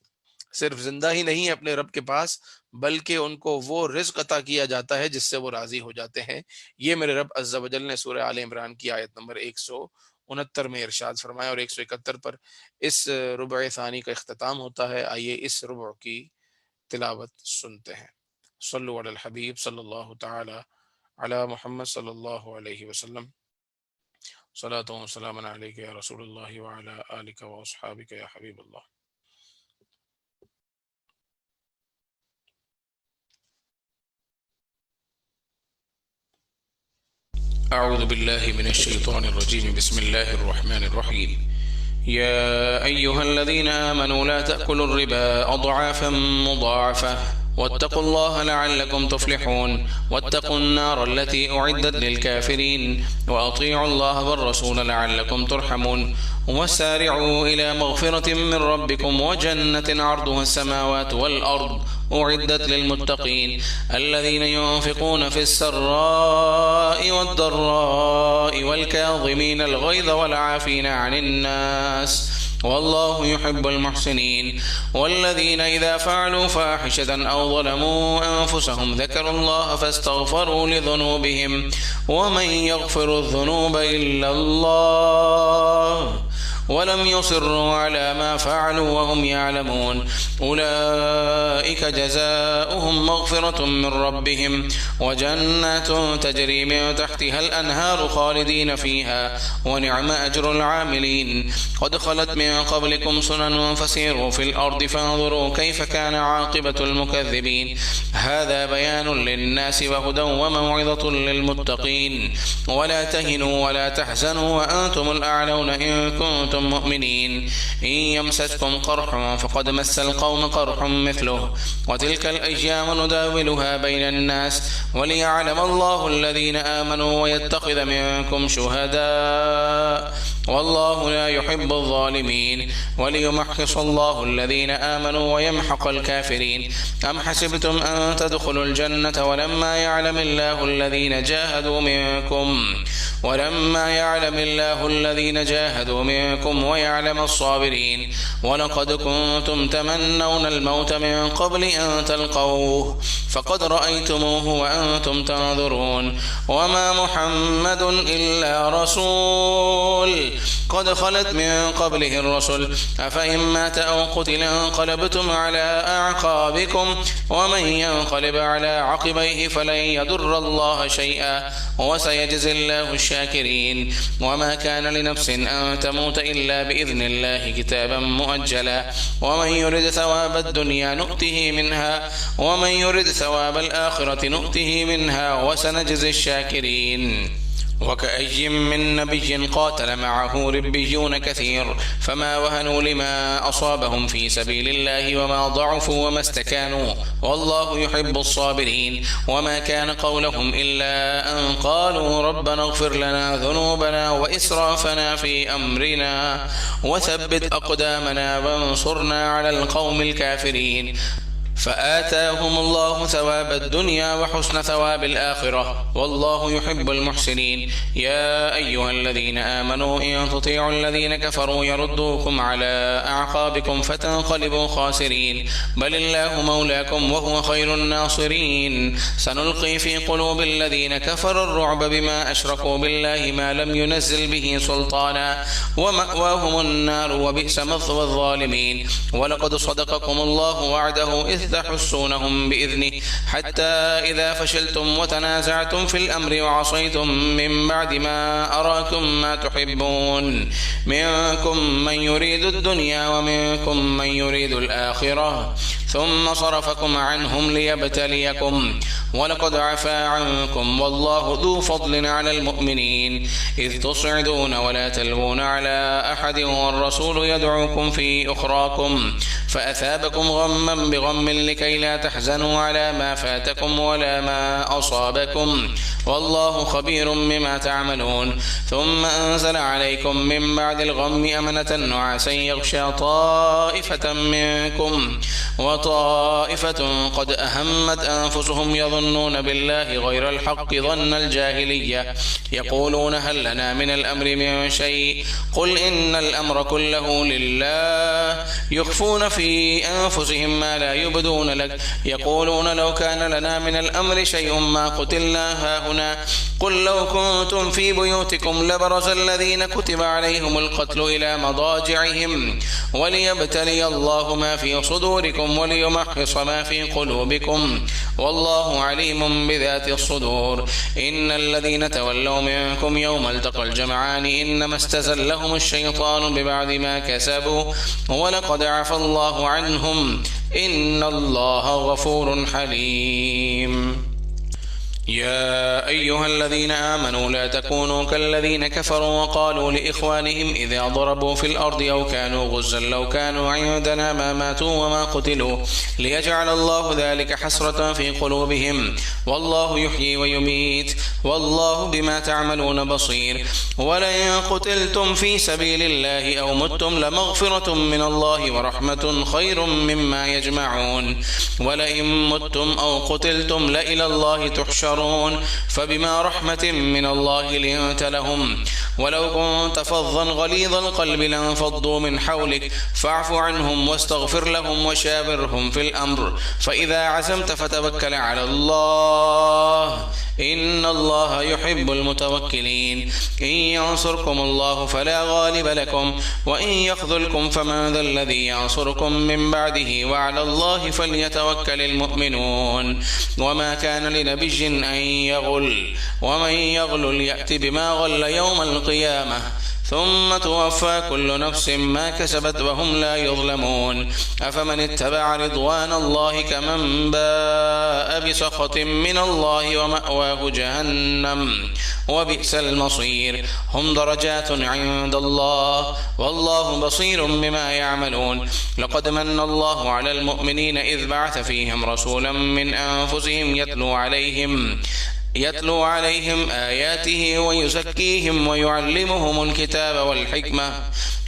Speaker 1: صرف زندہ ہی نہیں اپنے رب کے پاس بلکہ ان کو وہ رزق عطا کیا جاتا ہے جس سے وہ راضی ہو جاتے ہیں۔ یہ میرے رب عز و جل نے سورہ آل عمران کی آیت نمبر 169 میں ارشاد فرمایا، اور 171 پر اس ربع ثانی کا اختتام ہوتا ہے۔ آئیے اس ربع کی تلاوت سنتے ہیں۔ صلو علی الحبیب صلی اللہ تعالی علی محمد صلی اللہ علیہ وسلم، صلاۃ و سلام علیک یا رسول اللہ وعلی آلک و اصحابک یا حبیب اللہ۔ اعوذ باللہ من الشیطان الرجیم، بسم اللہ الرحمن الرحیم۔ يا أيها الذين آمنوا لا تأكلوا الربا أضعافا مضاعفة واتقوا الله لعلكم تفلحون واتقوا النار التي أعدت للكافرين وأطيعوا الله والرسول لعلكم ترحمون وسارعوا إلى مغفرة من ربكم وجنة عرضها السماوات والأرض أعدت للمتقين الذين ينفقون في السراء والضراء والكاظمين الغيظ والعافين عن الناس والله يحب المحسنين والذين إذا فعلوا فاحشة أو ظلموا أنفسهم ذكروا الله فاستغفروا لذنوبهم ومن يغفر الذنوب إلا الله ولم يصروا على ما فعلوا وهم يعلمون أولئك جزاؤهم مغفرة من ربهم وجنات تجري من تحتها الأنهار خالدين فيها ونعم أجر العاملين قد خلت من قبلكم سنن فسيروا في الأرض فانظروا كيف كان عاقبة المكذبين هذا بيان للناس وهدى وموعظة للمتقين ولا تهنوا ولا تحزنوا وأنتم الأعلون إن كنتم مؤمنين إن يمسسكم قرح فقد مس القوم قرح مثله وتلك الأيام نداولها بين الناس وليعلم الله الذين آمنوا ويتخذ منكم شهداء والله لا يحب الظالمين. وليمحص الله الذين آمنوا ويمحق الكافرين. أم حسبتم أن تدخلوا الجنة ولما يعلم الله الذين جاهدوا منكم ويعلم الصابرين. ولقد كنتم تمنون الموت من قبل أن تلقوه فقد رأيتموه وأنتم تنظرون. وما محمد إلا رسول قد خلت من قبله الرسل أفإن مات أو قتل انقلبتم على أعقابكم ومن ينقلب على عقبيه فلن يضر الله شيئا وسيجزي الله الشاكرين. وما كان لنفس أن تموت إلا بإذن الله كتابا مؤجلا ومن يرد ثواب الدنيا نؤته منها ومن يرد ثواب الآخرة نؤته منها وسنجزي الشاكرين. وكأي من نبي قاتل معه ربيون كثير فما وهنوا لما أصابهم في سبيل الله وما ضعفوا وما استكانوا والله يحب الصابرين. وما كان قولهم إلا أن قالوا ربنا اغفر لنا ذنوبنا وإسرافنا في أمرنا وثبت أقدامنا وانصرنا على القوم الكافرين. فآتاهم الله ثواب الدنيا وحسن ثواب الآخرة والله يحب المحسنين. يا أيها الذين آمنوا إن تطيعوا الذين كفروا يردوكم على أعقابكم فتنقلبوا خاسرين بل الله مولاكم وهو خير الناصرين. سنلقي في قلوب الذين كفروا الرعب بما أشركوا بالله ما لم ينزل به سلطانا ومأواهم النار وبئس مثوى الظالمين. ولقد صدقكم الله وعده إذ تحسونهم بإذنه حتى إذا فشلتم وتنازعتم في الأمر وعصيتم من بعد ما أراكم ما تحبون منكم من يريد الدنيا ومنكم من يريد الآخرة ثم صرفكم عنهم ليبتليكم ولقد عفا عنكم والله ذو فضل على المؤمنين إذ تصعدون ولا تلوون على أحد والرسول يدعوكم في أخراكم فأثابكم غما بغم لكي لا تحزنوا على ما فاتكم ولا ما أصابكم والله خبير بما تعملون. ثم أنزل عليكم من بعد الغم أمنة نعاسا يغشى طائفة منكم وطائفة قد أهمت أنفسهم يظنون بالله غير الحق ظن الجاهلية يقولون هل لنا من الأمر من شيء قل إن الأمر كله لله يخفون في أنفسهم ما لا يبدون لك يقولون لو كان لنا من الأمر شيء ما قتلنا هاهنا قل لو كنتم في بيوتكم لبرز الذين كتب عليهم القتل إلى مضاجعهم وليبتلي الله ما في صدوركم وليمحص ما في قلوبكم والله عليم بذات الصدور. إن الذين تولوا منكم يوم التقى الجمعان إنما استزلهم الشيطان ببعض ما كسبوا ولقد عفى الله عنهم إن الله غفور حليم. يا أيها الذين آمنوا لا تكونوا كالذين كفروا وقالوا لإخوانهم إذا ضربوا في الأرض أو كانوا غزا لو كانوا عندنا ما ماتوا وما قتلوا ليجعل الله ذلك حسرة في قلوبهم والله يحيي ويميت والله بما تعملون بصير. ولئن قتلتم في سبيل الله أو متم لمغفرة من الله ورحمة خير مما يجمعون. ولئن متم أو قتلتم لإلى الله تحشرون فبما رحمة من الله لنت لهم ولو كنت فظا غليظ القلب لانفضوا من حولك فاعف عنهم واستغفر لهم وشاورهم في الأمر فإذا عزمت فتوكل على الله إن الله يحب المتوكلين. إن ينصركم الله فلا غالب لكم وإن يخذلكم فمن ذا الذي ينصركم من بعده وعلى الله فليتوكل المؤمنون. وما كان لنبي أن يغل ومن يغل يأت بما غل يوم القيامة ثم توفى كل نفس ما كسبت وهم لا يظلمون. أفمن اتبع رضوان الله كمن باء بسخط من الله ومأواه جهنم وبئس المصير. هم درجات عند الله والله بصير بما يعملون. لقد من الله على المؤمنين إذ بعث فيهم رسولا من أنفسهم يتلو عليهم آياته ويزكيهم ويعلمهم الكتاب والحكمة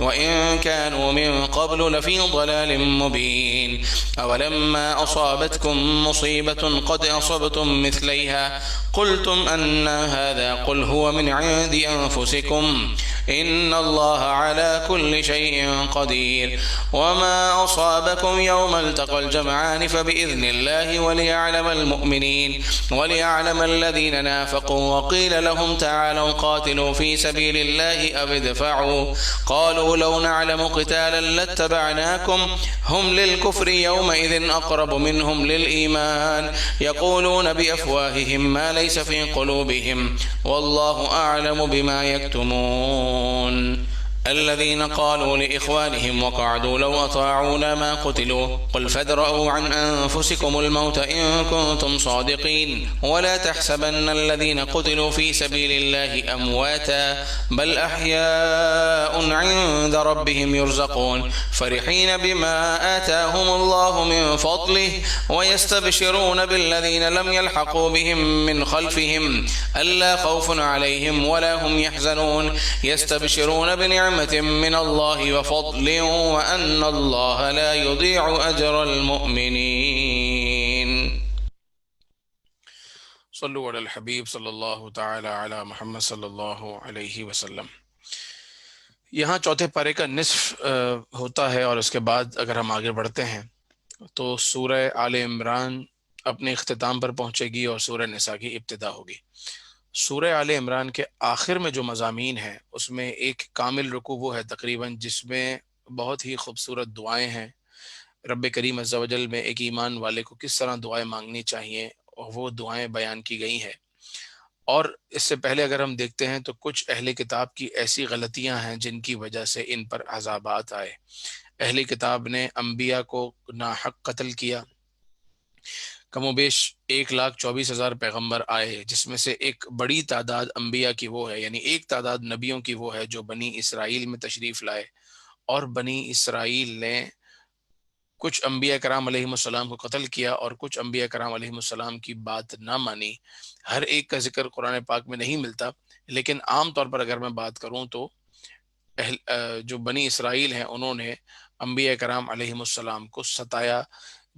Speaker 1: وإن كانوا من قبل لفي ضلال مبين أولما أصابتكم مصيبة قد أصبتم مثليها قلتم أن هذا قل هو من عند أنفسكم إن الله على كل شيء قدير وما أصابكم يوم التقى الجمعان فبإذن الله وليعلم المؤمنين وليعلم الذين نافقوا وقيل لهم تعالوا قاتلوا في سبيل الله أو ادفعوا قالوا لو نعلم قتالا لاتبعناكم هم للكفر يومئذ أقرب منهم للإيمان يقولون بأفواههم ما ليس في قلوبهم والله أعلم بما يكتمون الذين قالوا لإخوانهم وقعدوا لو أطاعونا ما قتلوا قل فادرءوا عن أنفسكم الموت إن كنتم صادقين ولا تحسبن الذين قتلوا في سبيل الله أمواتا بل أحياء عند ربهم يرزقون فرحين بما آتاهم الله من فضله ويستبشرون بالذين لم يلحقوا بهم من خلفهم ألا خوف عليهم ولا هم يحزنون يستبشرون بنعمة من الله وفضل وأن الله لا يضيع أجر المؤمنين صلوا على الحبيب صلی اللہ تعالی علی محمد صلی اللہ علیہ وسلم۔ یہاں چوتھے پارے کا نصف ہوتا ہے، اور اس کے بعد اگر ہم آگے بڑھتے ہیں تو سورہ آل عمران اپنے اختتام پر پہنچے گی اور سورہ نساء کی ابتدا ہوگی۔ سورہ آل عمران کے آخر میں جو مضامین ہیں اس میں ایک کامل رکوع وہ ہے تقریباً جس میں بہت ہی خوبصورت دعائیں ہیں۔ رب کریم عز و جل میں ایک ایمان والے کو کس طرح دعائیں مانگنی چاہیے اور وہ دعائیں بیان کی گئی ہیں۔ اور اس سے پہلے اگر ہم دیکھتے ہیں تو کچھ اہل کتاب کی ایسی غلطیاں ہیں جن کی وجہ سے ان پر عذابات آئے۔ اہل کتاب نے انبیاء کو ناحق قتل کیا۔ کم و بیش 1,24,000 پیغمبر آئے، جس میں سے ایک بڑی تعداد انبیاء کی وہ ہے، یعنی ایک تعداد نبیوں کی وہ ہے جو بنی اسرائیل میں تشریف لائے، اور بنی اسرائیل نے کچھ انبیاء کرام علیہ السلام کو قتل کیا اور کچھ انبیاء کرام علیہ السلام کی بات نہ مانی۔ ہر ایک کا ذکر قرآن پاک میں نہیں ملتا، لیکن عام طور پر اگر میں بات کروں تو جو بنی اسرائیل ہیں انہوں نے انبیاء کرام علیہ السلام کو ستایا،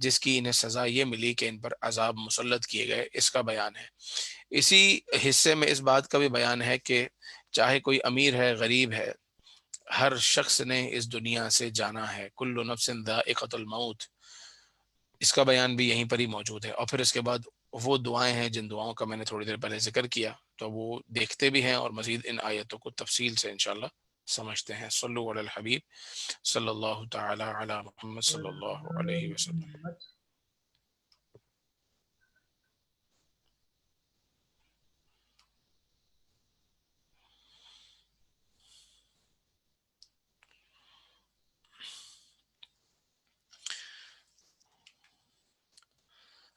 Speaker 1: جس کی انہیں سزا یہ ملی کہ ان پر عذاب مسلط کیے گئے، اس کا بیان ہے۔ اسی حصے میں اس بات کا بھی بیان ہے کہ چاہے کوئی امیر ہے غریب ہے، ہر شخص نے اس دنیا سے جانا ہے، کل نفس ذائقۃ الموت، اس کا بیان بھی یہیں پر ہی موجود ہے۔ اور پھر اس کے بعد وہ دعائیں ہیں جن دعاؤں کا میں نے تھوڑی دیر پہلے ذکر کیا، تو وہ دیکھتے بھی ہیں اور مزید ان آیتوں کو تفصیل سے انشاءاللہ سمجھتے ہیں۔ صلو علی الحبیب صلی اللہ تعالی علی محمد صلی اللہ علیہ وسلم۔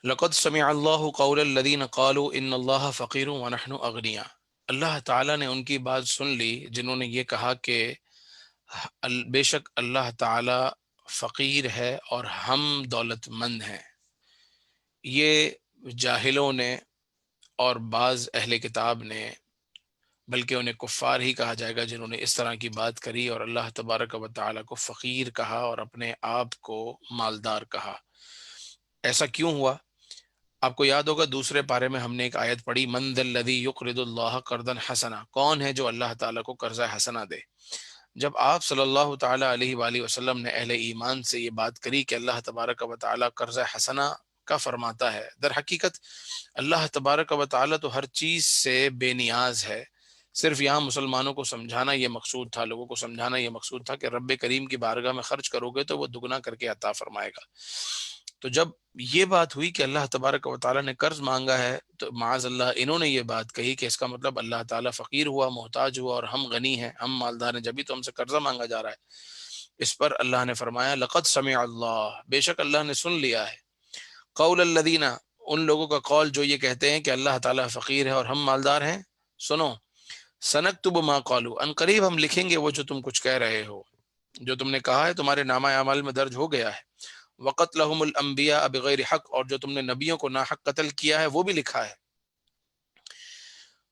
Speaker 1: لقد سمع اللہ قول الذین قالوا ان اللہ فقیر ونحن اغنیاء، اللہ تعالیٰ نے ان کی بات سن لی جنہوں نے یہ کہا کہ بے شک اللہ تعالیٰ فقیر ہے اور ہم دولت مند ہیں۔ یہ جاہلوں نے اور بعض اہل کتاب نے، بلکہ انہیں کفار ہی کہا جائے گا جنہوں نے اس طرح کی بات کری اور اللہ تبارک و تعالیٰ کو فقیر کہا اور اپنے آپ کو مالدار کہا۔ ایسا کیوں ہوا؟ آپ کو یاد ہوگا دوسرے پارے میں ہم نے ایک آیت پڑھی، من ذا الذی یقرض اللہ قرضا حسنا، کون ہے جو اللہ تعالیٰ کو قرضہ حسنا دے۔ جب آپ صلی اللہ تعالیٰ علیہ وآلہ وسلم نے اہل ایمان سے یہ بات کری کہ اللہ تبارک و تعالیٰ قرضہ حسنا کا فرماتا ہے، در حقیقت اللہ تبارک و تعالیٰ تو ہر چیز سے بے نیاز ہے، صرف یہاں مسلمانوں کو سمجھانا یہ مقصود تھا، لوگوں کو سمجھانا یہ مقصود تھا کہ رب کریم کی بارگاہ میں خرچ کرو گے تو وہ دگنا کر کے عطا فرمائے گا۔ تو جب یہ بات ہوئی کہ اللہ تبارک و تعالیٰ نے قرض مانگا ہے تو معاذ اللہ انہوں نے یہ بات کہی کہ اس کا مطلب اللہ تعالیٰ فقیر ہوا، محتاج ہوا، اور ہم غنی ہیں، ہم مالدار ہیں، جبھی تو ہم سے قرضہ مانگا جا رہا ہے۔ اس پر اللہ نے فرمایا لقد سمع اللہ، بے شک اللہ نے سن لیا ہے، قول الذین، ان لوگوں کا قول جو یہ کہتے ہیں کہ اللہ تعالیٰ فقیر ہے اور ہم مالدار ہیں۔ سنو، سنکتب ما قالوا، ان قریب ہم لکھیں گے وہ جو تم کچھ کہہ رہے ہو، جو تم نے کہا ہے تمہارے نامہ اعمال میں درج ہو گیا ہے۔ وقتلہم الانبیاء بغیر حق، اور جو تم نے نبیوں کو ناحق قتل کیا ہے وہ بھی لکھا ہے۔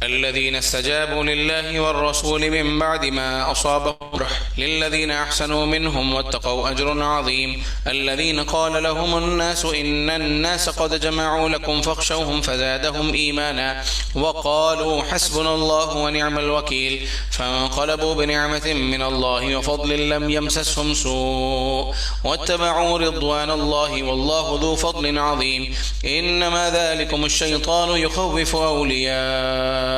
Speaker 1: الذين استجابوا لله والرسول من بعد ما أصابهم للذين أحسنوا منهم واتقوا أجر عظيم. الذين قال لهم الناس إن الناس قد جمعوا لكم فاخشوهم فزادهم إيمانا وقالوا حسبنا الله ونعم الوكيل فانقلبوا بنعمة من الله وفضل لم يمسسهم سوء واتبعوا رضوان الله والله ذو فضل عظيم. إنما ذلكم الشيطان يخوف أولياءه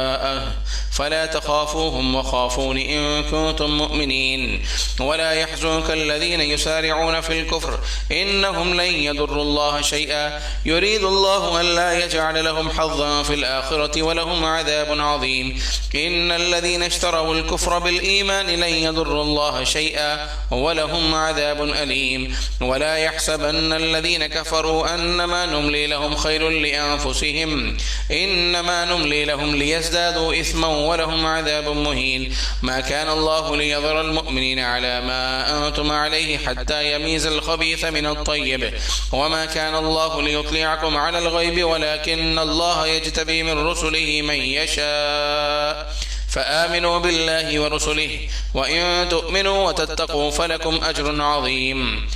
Speaker 1: فلا تخافوهم وخافون إن كنتم مؤمنين. ولا يحزنك الذين يسارعون في الكفر إنهم لن يضروا الله شيئا يريد الله ألا يجعل لهم حظا في الآخرة ولهم عذاب عظيم. إن الذين اشتروا الكفر بالإيمان لن يضروا الله شيئا ولهم عذاب أليم. ولا يحسبن الذين كفروا أنما نملي لهم خير لأنفسهم إنما نملي لهم ليزدادوا إثما ولهم عذاب مهين. ما كان الله ليذر المؤمنين على ما أنتم عليه حتى يميز الخبيث من الطيب وما كان الله ليطلعكم على الغيب ولكن الله يجتبي من رسله من يشاء فآمنوا بالله ورسله وإن تؤمنوا وتتقوا فلكم أجر عظيم.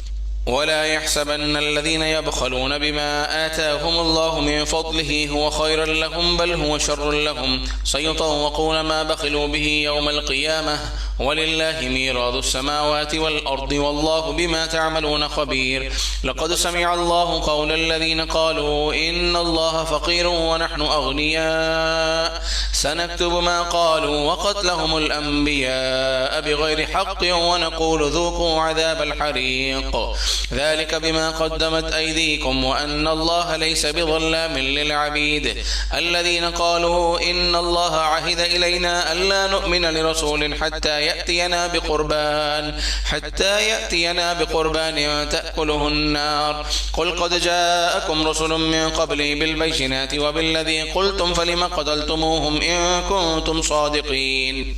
Speaker 1: ولا يحسبن الذين يبخلون بما آتاهم الله من فضله هو خيرا لهم بل هو شر لهم سيطوقون ما بخلوا به يوم القيامة ولله ميراث السماوات والأرض والله بما تعملون خبير. لقد سمع الله قول الذين قالوا إن الله فقير ونحن أغنياء سنكتب ما قالوا وقتلهم الأنبياء بغير حق ونقول ذوقوا عذاب الحريق ذلك بما قدمت أيديكم وأن الله ليس بظلام للعبيد. الذين قالوا إن الله عهد إلينا ألا نؤمن لرسول حتى يأتينا بقربان تأكله النار قل قد جاءكم رسل من قبلي بالبينات وبالذي قلتم فلم قتلتموهم إن كنتم صادقين.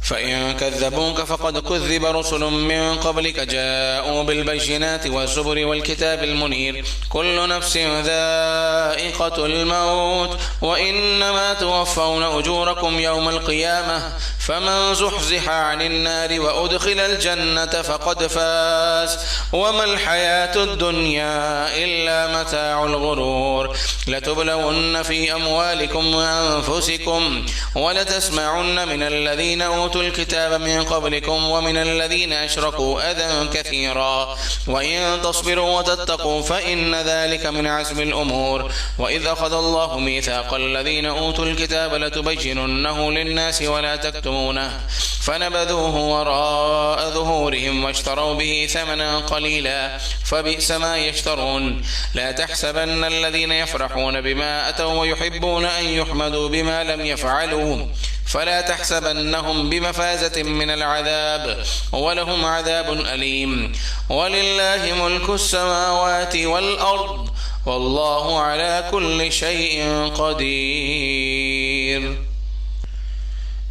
Speaker 1: فإن كذبوك فقد كذب رسل من قبلك جاءوا بالبينات والزبر والكتاب المنير كل نفس ذائقة الموت وإنما توفون أجوركم يوم القيامة فمن زحزح عن النار وأدخل الجنة فقد فاز وما الحياة الدنيا إلا متاع الغرور. لتبلون في أموالكم وأنفسكم ولتسمعن من الذين أوتوا الكتاب من قبلكم ومن الذين أشركوا أذى كثيرا وإن تصبروا وتتقوا فإن ذلك من عزم الأمور. وإذ أخذ الله ميثاق الذين أوتوا الكتاب لتبيننه للناس ولا تكتمونه فنبذوه وراء ظهورهم واشتروا به ثمنا قليلا فبئس ما يشترون. لا تحسبن الذين يفرحون بما أتوا ويحبون أن يحمدوا بما لم يفعلوا فلا تحسبنهم بمفازة من العذاب ولهم عذاب أليم ولله ملك السماوات والأرض والله على كل شيء قدير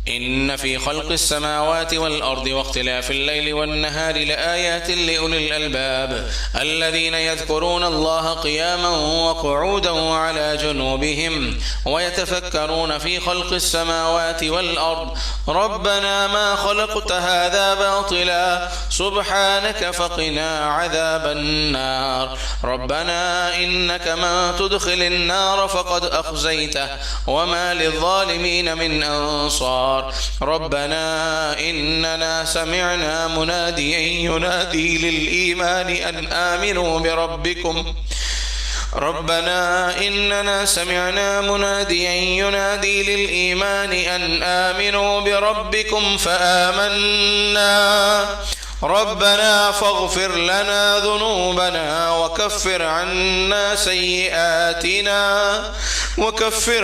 Speaker 1: إن في خلق السماوات والأرض واختلاف الليل والنهار لآيات لأولي الألباب الذين يذكرون الله قياما وقعودا وعلى جنوبهم ويتفكرون في خلق السماوات والأرض ربنا ما خلقت هذا باطلا سبحانك فقنا عذاب النار ربنا إنك من تدخل النار فقد أخزيته وما للظالمين من أنصار ربنا إننا سمعنا مناديا ينادي للإيمان أن آمنوا بربكم ربنا إننا سمعنا مناديا ينادي للإيمان أن آمنوا بربكم فآمنا ربنا فاغفر لنا ذنوبنا وكفر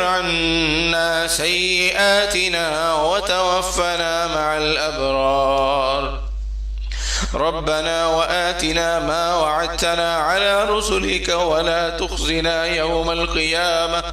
Speaker 1: عنا سيئاتنا وتوفنا مع الأبرار ربنا وآتنا ما وعدتنا على رسلك ولا تخزنا يوم القيامة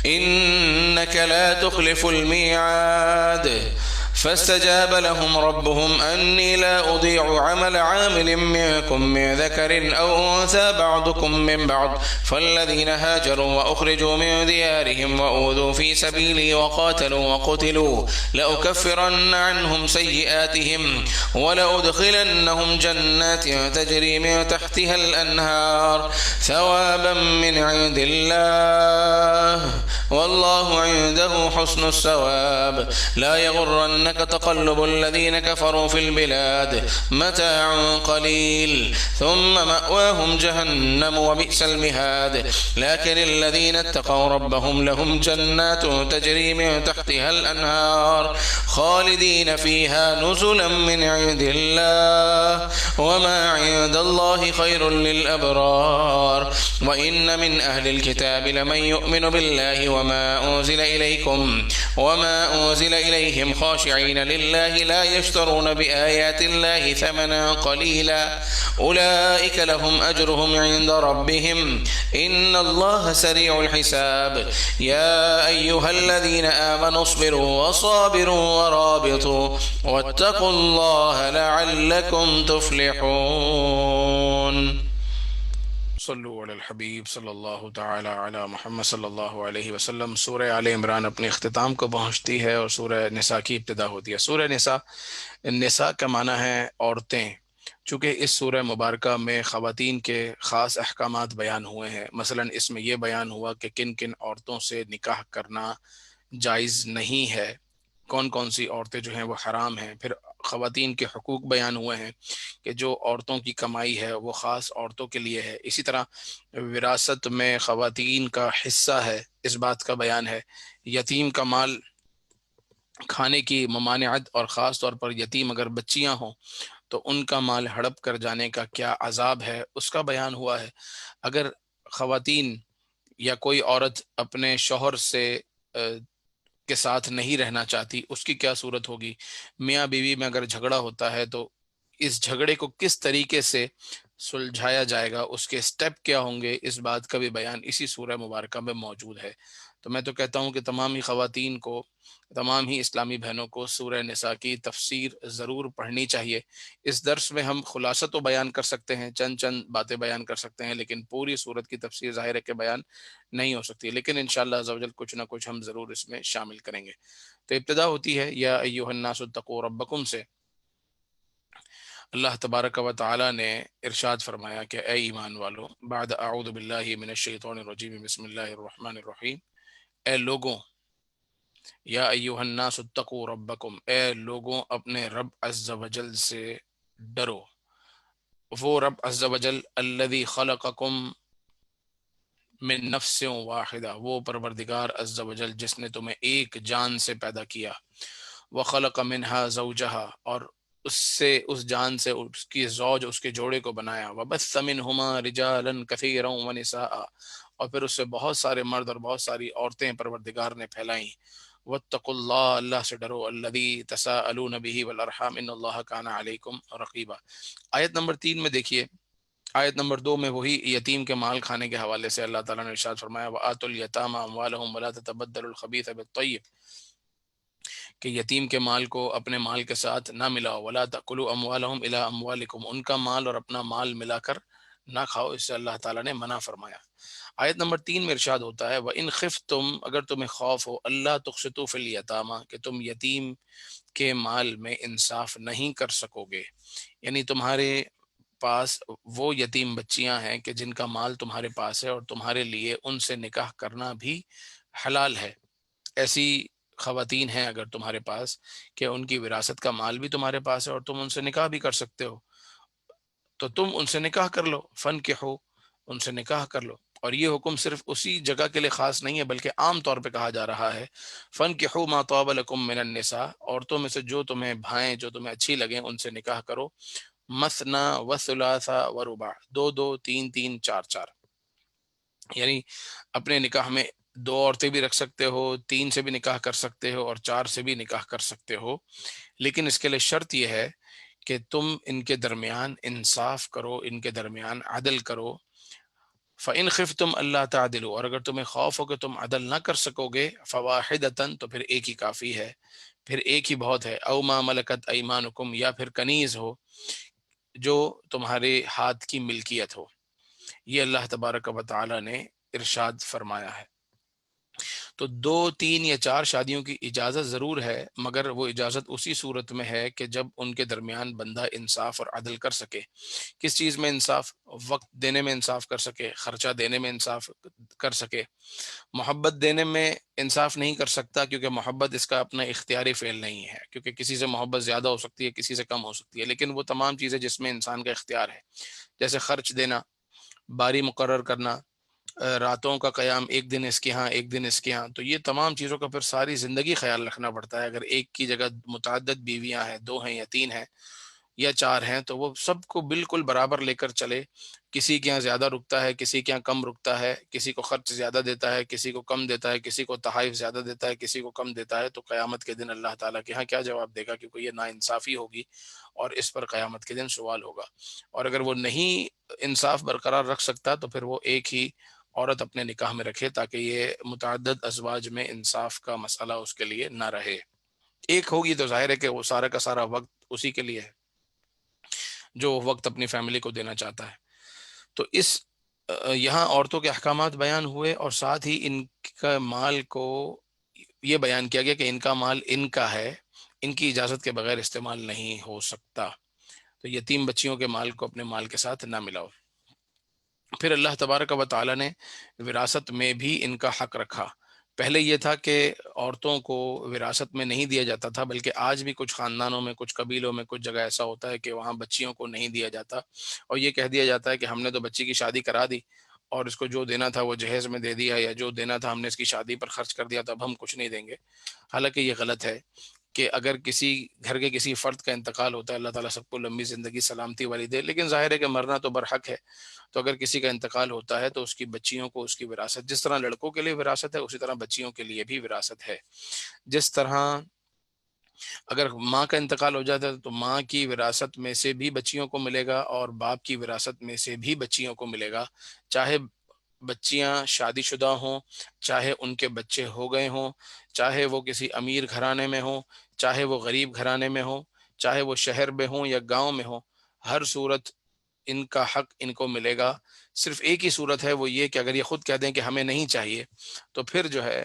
Speaker 1: إنك لا تخلف الميعاد فاستجاب لهم ربهم أني لا أضيع عمل عامل منكم من ذكر أو أنثى بعضكم من بعض فالذين هاجروا وأخرجوا من ديارهم وأوذوا في سبيلي وقاتلوا وقتلوا لأكفرن عنهم سيئاتهم ولأدخلنهم جنات تجري من تحتها الأنهار ثوابا من عند الله والله عنده حسن الثواب لا يغرنك تقلب الذين كفروا في البلاد متاع قليل ثم مأواهم جهنم وبئس المهاد لكن الذين اتقوا ربهم لهم جنات تجري من تحتها الأنهار خالدين فيها نزلا من عند الله وما عند الله خير للأبرار وإن من أهل الكتاب لمن يؤمن بالله وما أنزل إليكم وما أنزل إليهم خاشعين لله لا يشترون بآيات الله ثمنا قليلا أولئك لهم أجرهم عند ربهم إن الله سريع الحساب يا أيها الذين آمنوا اصبروا وصابروا ورابطوا واتقوا الله لعلكم تفلحون صلو علی الحبیب صلی اللہ تعالی علی محمد صلی اللہ علیہ وسلم۔ سورہ آل عمران اپنے اختتام کو پہنچتی ہے اور سورہ نساء کی ابتدا ہوتی ہے۔ سورہ نساء کا معنی ہے عورتیں۔ چونکہ اس سورہ مبارکہ میں خواتین کے خاص احکامات بیان ہوئے ہیں، مثلا اس میں یہ بیان ہوا کہ کن کن عورتوں سے نکاح کرنا جائز نہیں ہے، کون کون سی عورتیں جو ہیں وہ حرام ہیں۔ پھر خواتین کے حقوق بیان ہوئے ہیں کہ جو عورتوں کی کمائی ہے وہ خاص عورتوں کے لیے ہے۔ اسی طرح وراثت میں خواتین کا حصہ ہے، اس بات کا بیان ہے۔ یتیم کا مال کھانے کی ممانعت، اور خاص طور پر یتیم اگر بچیاں ہوں تو ان کا مال ہڑپ کر جانے کا کیا عذاب ہے، اس کا بیان ہوا ہے۔ اگر خواتین یا کوئی عورت اپنے شوہر سے کے ساتھ نہیں رہنا چاہتی، اس کی کیا صورت ہوگی۔ میاں بیوی میں اگر جھگڑا ہوتا ہے تو اس جھگڑے کو کس طریقے سے سلجھایا جائے گا، اس کے سٹیپ کیا ہوں گے، اس بات کا بھی بیان اسی سورہ مبارکہ میں موجود ہے۔ تو میں تو کہتا ہوں کہ تمام ہی خواتین کو، تمام ہی اسلامی بہنوں کو سورہ نساء کی تفسیر ضرور پڑھنی چاہیے۔ اس درس میں ہم خلاصہ تو بیان کر سکتے ہیں، چند باتیں بیان کر سکتے ہیں، لیکن پوری سورت کی تفسیر ظاہر ہے کہ بیان نہیں ہو سکتی، لیکن انشاءاللہ عز و جل کچھ نہ کچھ ہم ضرور اس میں شامل کریں گے۔ تو ابتدا ہوتی ہے یا ایھا الناس اتقوا ربکم سے۔ اللہ تبارک و تعالی نے ارشاد فرمایا کہ اے ایمان والو، بعد اعوذ باللہ من الشیطان الرجیم بسم اللہ الرحمن الرحیم، اے لوگوں، یا ایھا الناس اتقوا ربکم، اے لوگوں اپنے رب عز و جل سے ڈرو۔ وہ رب عز و جل الذی خلقکم من نفس واحدہ، وہ پروردگار عز و جل جس نے تمہیں ایک جان سے پیدا کیا، وخلق منہا زوجہا، اور اس جان سے اس کی زوج، اس کے جوڑے کو بنایا، وبث منہما رجالا کثیرا ونساء، اور پھر اس سے بہت سارے مرد اور بہت ساری عورتیں پروردگار نے پھیلائیں، واتقوا اللہ، اللہ سے ڈرو، الذی تساءلون بہ والارحام ان اللہ کان علیکم رقیبا۔ آیت نمبر 3 میں دیکھیے، آیت نمبر 2 میں وہی یتیم کے مال کھانے کے حوالے سے اللہ تعالیٰ نے ارشاد فرمایا وآتوا الیتامی اموالہم ولا تتبدلوا الخبیث بالطیب، کہ یتیم کے مال کو اپنے مال کے ساتھ نہ ملاؤ، ولا تأکلوا اموالہم الی اموالکم، ان کا مال اور اپنا مال ملا کر نہ کھاؤ، اس سے اللہ تعالیٰ نے منع فرمایا۔ آیت نمبر 3 میں ارشاد ہوتا ہے وَإِنْ خِفْتُمْ، اگر تمہیں خوف ہو، اللہ تقسطوا فی الیتامی، کہ تم یتیم کے مال میں انصاف نہیں کر سکو گے، یعنی تمہارے پاس وہ یتیم بچیاں ہیں کہ جن کا مال تمہارے پاس ہے اور تمہارے لیے ان سے نکاح کرنا بھی حلال ہے، ایسی خواتین ہیں اگر تمہارے پاس کہ ان کی وراثت کا مال بھی تمہارے پاس ہے اور تم ان سے نکاح بھی کر سکتے ہو، تو تم ان سے نکاح کر لو، فن کے ہو، ان سے نکاح کر لو۔ اور یہ حکم صرف اسی جگہ کے لیے خاص نہیں ہے بلکہ عام طور پہ کہا جا رہا ہے فن کے ہو ما طاب لکم من النساء، عورتوں میں سے جو تمہیں بھائیں، جو تمہیں اچھی لگیں ان سے نکاح کرو، مثنا و ثلاثا و رباع، دو دو، تین تین، چار چار، یعنی اپنے نکاح میں دو عورتیں بھی رکھ سکتے ہو، تین سے بھی نکاح کر سکتے ہو اور چار سے بھی نکاح کر سکتے ہو، لیکن اس کے لیے شرط یہ ہے کہ تم ان کے درمیان انصاف کرو، ان کے درمیان عدل کرو۔ فَإِنْ خِفْتُمْ أَلَّا تَعْدِلُوا، اور اگر تمہیں خوف ہو کہ تم عدل نہ کر سکو گے، فَوَاحِدَةً، تو پھر ایک ہی کافی ہے، پھر ایک ہی بہت ہے، اَوْ مَا مَلَكَتْ أَيْمَانُكُمْ، یا پھر کنیز ہو جو تمہارے ہاتھ کی ملکیت ہو۔ یہ اللہ تبارک و تعالی نے ارشاد فرمایا ہے۔ تو دو، تین یا چار شادیوں کی اجازت ضرور ہے، مگر وہ اجازت اسی صورت میں ہے کہ جب ان کے درمیان بندہ انصاف اور عدل کر سکے۔ کس چیز میں انصاف؟ وقت دینے میں انصاف کر سکے، خرچہ دینے میں انصاف کر سکے۔ محبت دینے میں انصاف نہیں کر سکتا کیونکہ محبت اس کا اپنا اختیاری فعل نہیں ہے، کیونکہ کسی سے محبت زیادہ ہو سکتی ہے، کسی سے کم ہو سکتی ہے، لیکن وہ تمام چیزیں جس میں انسان کا اختیار ہے، جیسے خرچ دینا، باری مقرر کرنا، راتوں کا قیام، ایک دن اس کے ہاں ایک دن اس کے ہاں، تو یہ تمام چیزوں کا پھر ساری زندگی خیال رکھنا پڑتا ہے۔ اگر ایک کی جگہ متعدد بیویاں ہیں، دو ہیں یا تین ہیں یا چار ہیں، تو وہ سب کو بالکل برابر لے کر چلے، کسی کے یہاں زیادہ رکتا ہے، کسی کے یہاں کم رکتا ہے، کسی کو خرچ زیادہ دیتا ہے، کسی کو کم دیتا ہے، کسی کو تحائف زیادہ دیتا ہے، کسی کو کم دیتا ہے، تو قیامت کے دن اللہ تعالیٰ کے ہاں کیا جواب دے گا؟ کیونکہ یہ ناانصافی ہوگی اور اس پر قیامت کے دن سوال ہوگا۔ اور اگر وہ نہیں انصاف برقرار رکھ سکتا تو پھر وہ ایک ہی عورت اپنے نکاح میں رکھے تاکہ یہ متعدد ازواج میں انصاف کا مسئلہ اس کے لیے نہ رہے۔ ایک ہوگی تو ظاہر ہے کہ وہ سارا کا سارا وقت اسی کے لیے ہے جو وقت اپنی فیملی کو دینا چاہتا ہے۔ تو اس یہاں عورتوں کے احکامات بیان ہوئے اور ساتھ ہی ان کا مال کو یہ بیان کیا گیا کہ ان کا مال ان کا ہے، ان کی اجازت کے بغیر استعمال نہیں ہو سکتا، تو یتیم بچیوں کے مال کو اپنے مال کے ساتھ نہ ملاؤ۔ پھر اللہ تبارک و تعالیٰ نے وراثت میں بھی ان کا حق رکھا۔ پہلے یہ تھا کہ عورتوں کو وراثت میں نہیں دیا جاتا تھا، بلکہ آج بھی کچھ خاندانوں میں، کچھ قبیلوں میں، کچھ جگہ ایسا ہوتا ہے کہ وہاں بچیوں کو نہیں دیا جاتا، اور یہ کہہ دیا جاتا ہے کہ ہم نے تو بچی کی شادی کرا دی اور اس کو جو دینا تھا وہ جہیز میں دے دیا، یا جو دینا تھا ہم نے اس کی شادی پر خرچ کر دیا، تو اب ہم کچھ نہیں دیں گے۔ حالانکہ یہ غلط ہے کہ اگر کسی گھر کے کسی فرد کا انتقال ہوتا ہے، اللہ تعالیٰ سب کو لمبی زندگی سلامتی والی دے، لیکن ظاہر ہے کہ مرنا تو برحق ہے، تو اگر کسی کا انتقال ہوتا ہے تو اس کی بچیوں کو اس کی وراثت، جس طرح لڑکوں کے لیے وراثت ہے اسی طرح بچیوں کے لیے بھی وراثت ہے۔ جس طرح اگر ماں کا انتقال ہو جاتا ہے تو ماں کی وراثت میں سے بھی بچیوں کو ملے گا اور باپ کی وراثت میں سے بھی بچیوں کو ملے گا، چاہے بچیاں شادی شدہ ہوں، چاہے ان کے بچے ہو گئے ہوں، چاہے وہ کسی امیر گھرانے میں ہوں، چاہے وہ غریب گھرانے میں ہوں، چاہے وہ شہر میں ہوں یا گاؤں میں ہوں، ہر صورت ان کا حق ان کو ملے گا۔ صرف ایک ہی صورت ہے، وہ یہ کہ اگر یہ خود کہہ دیں کہ ہمیں نہیں چاہیے تو پھر جو ہے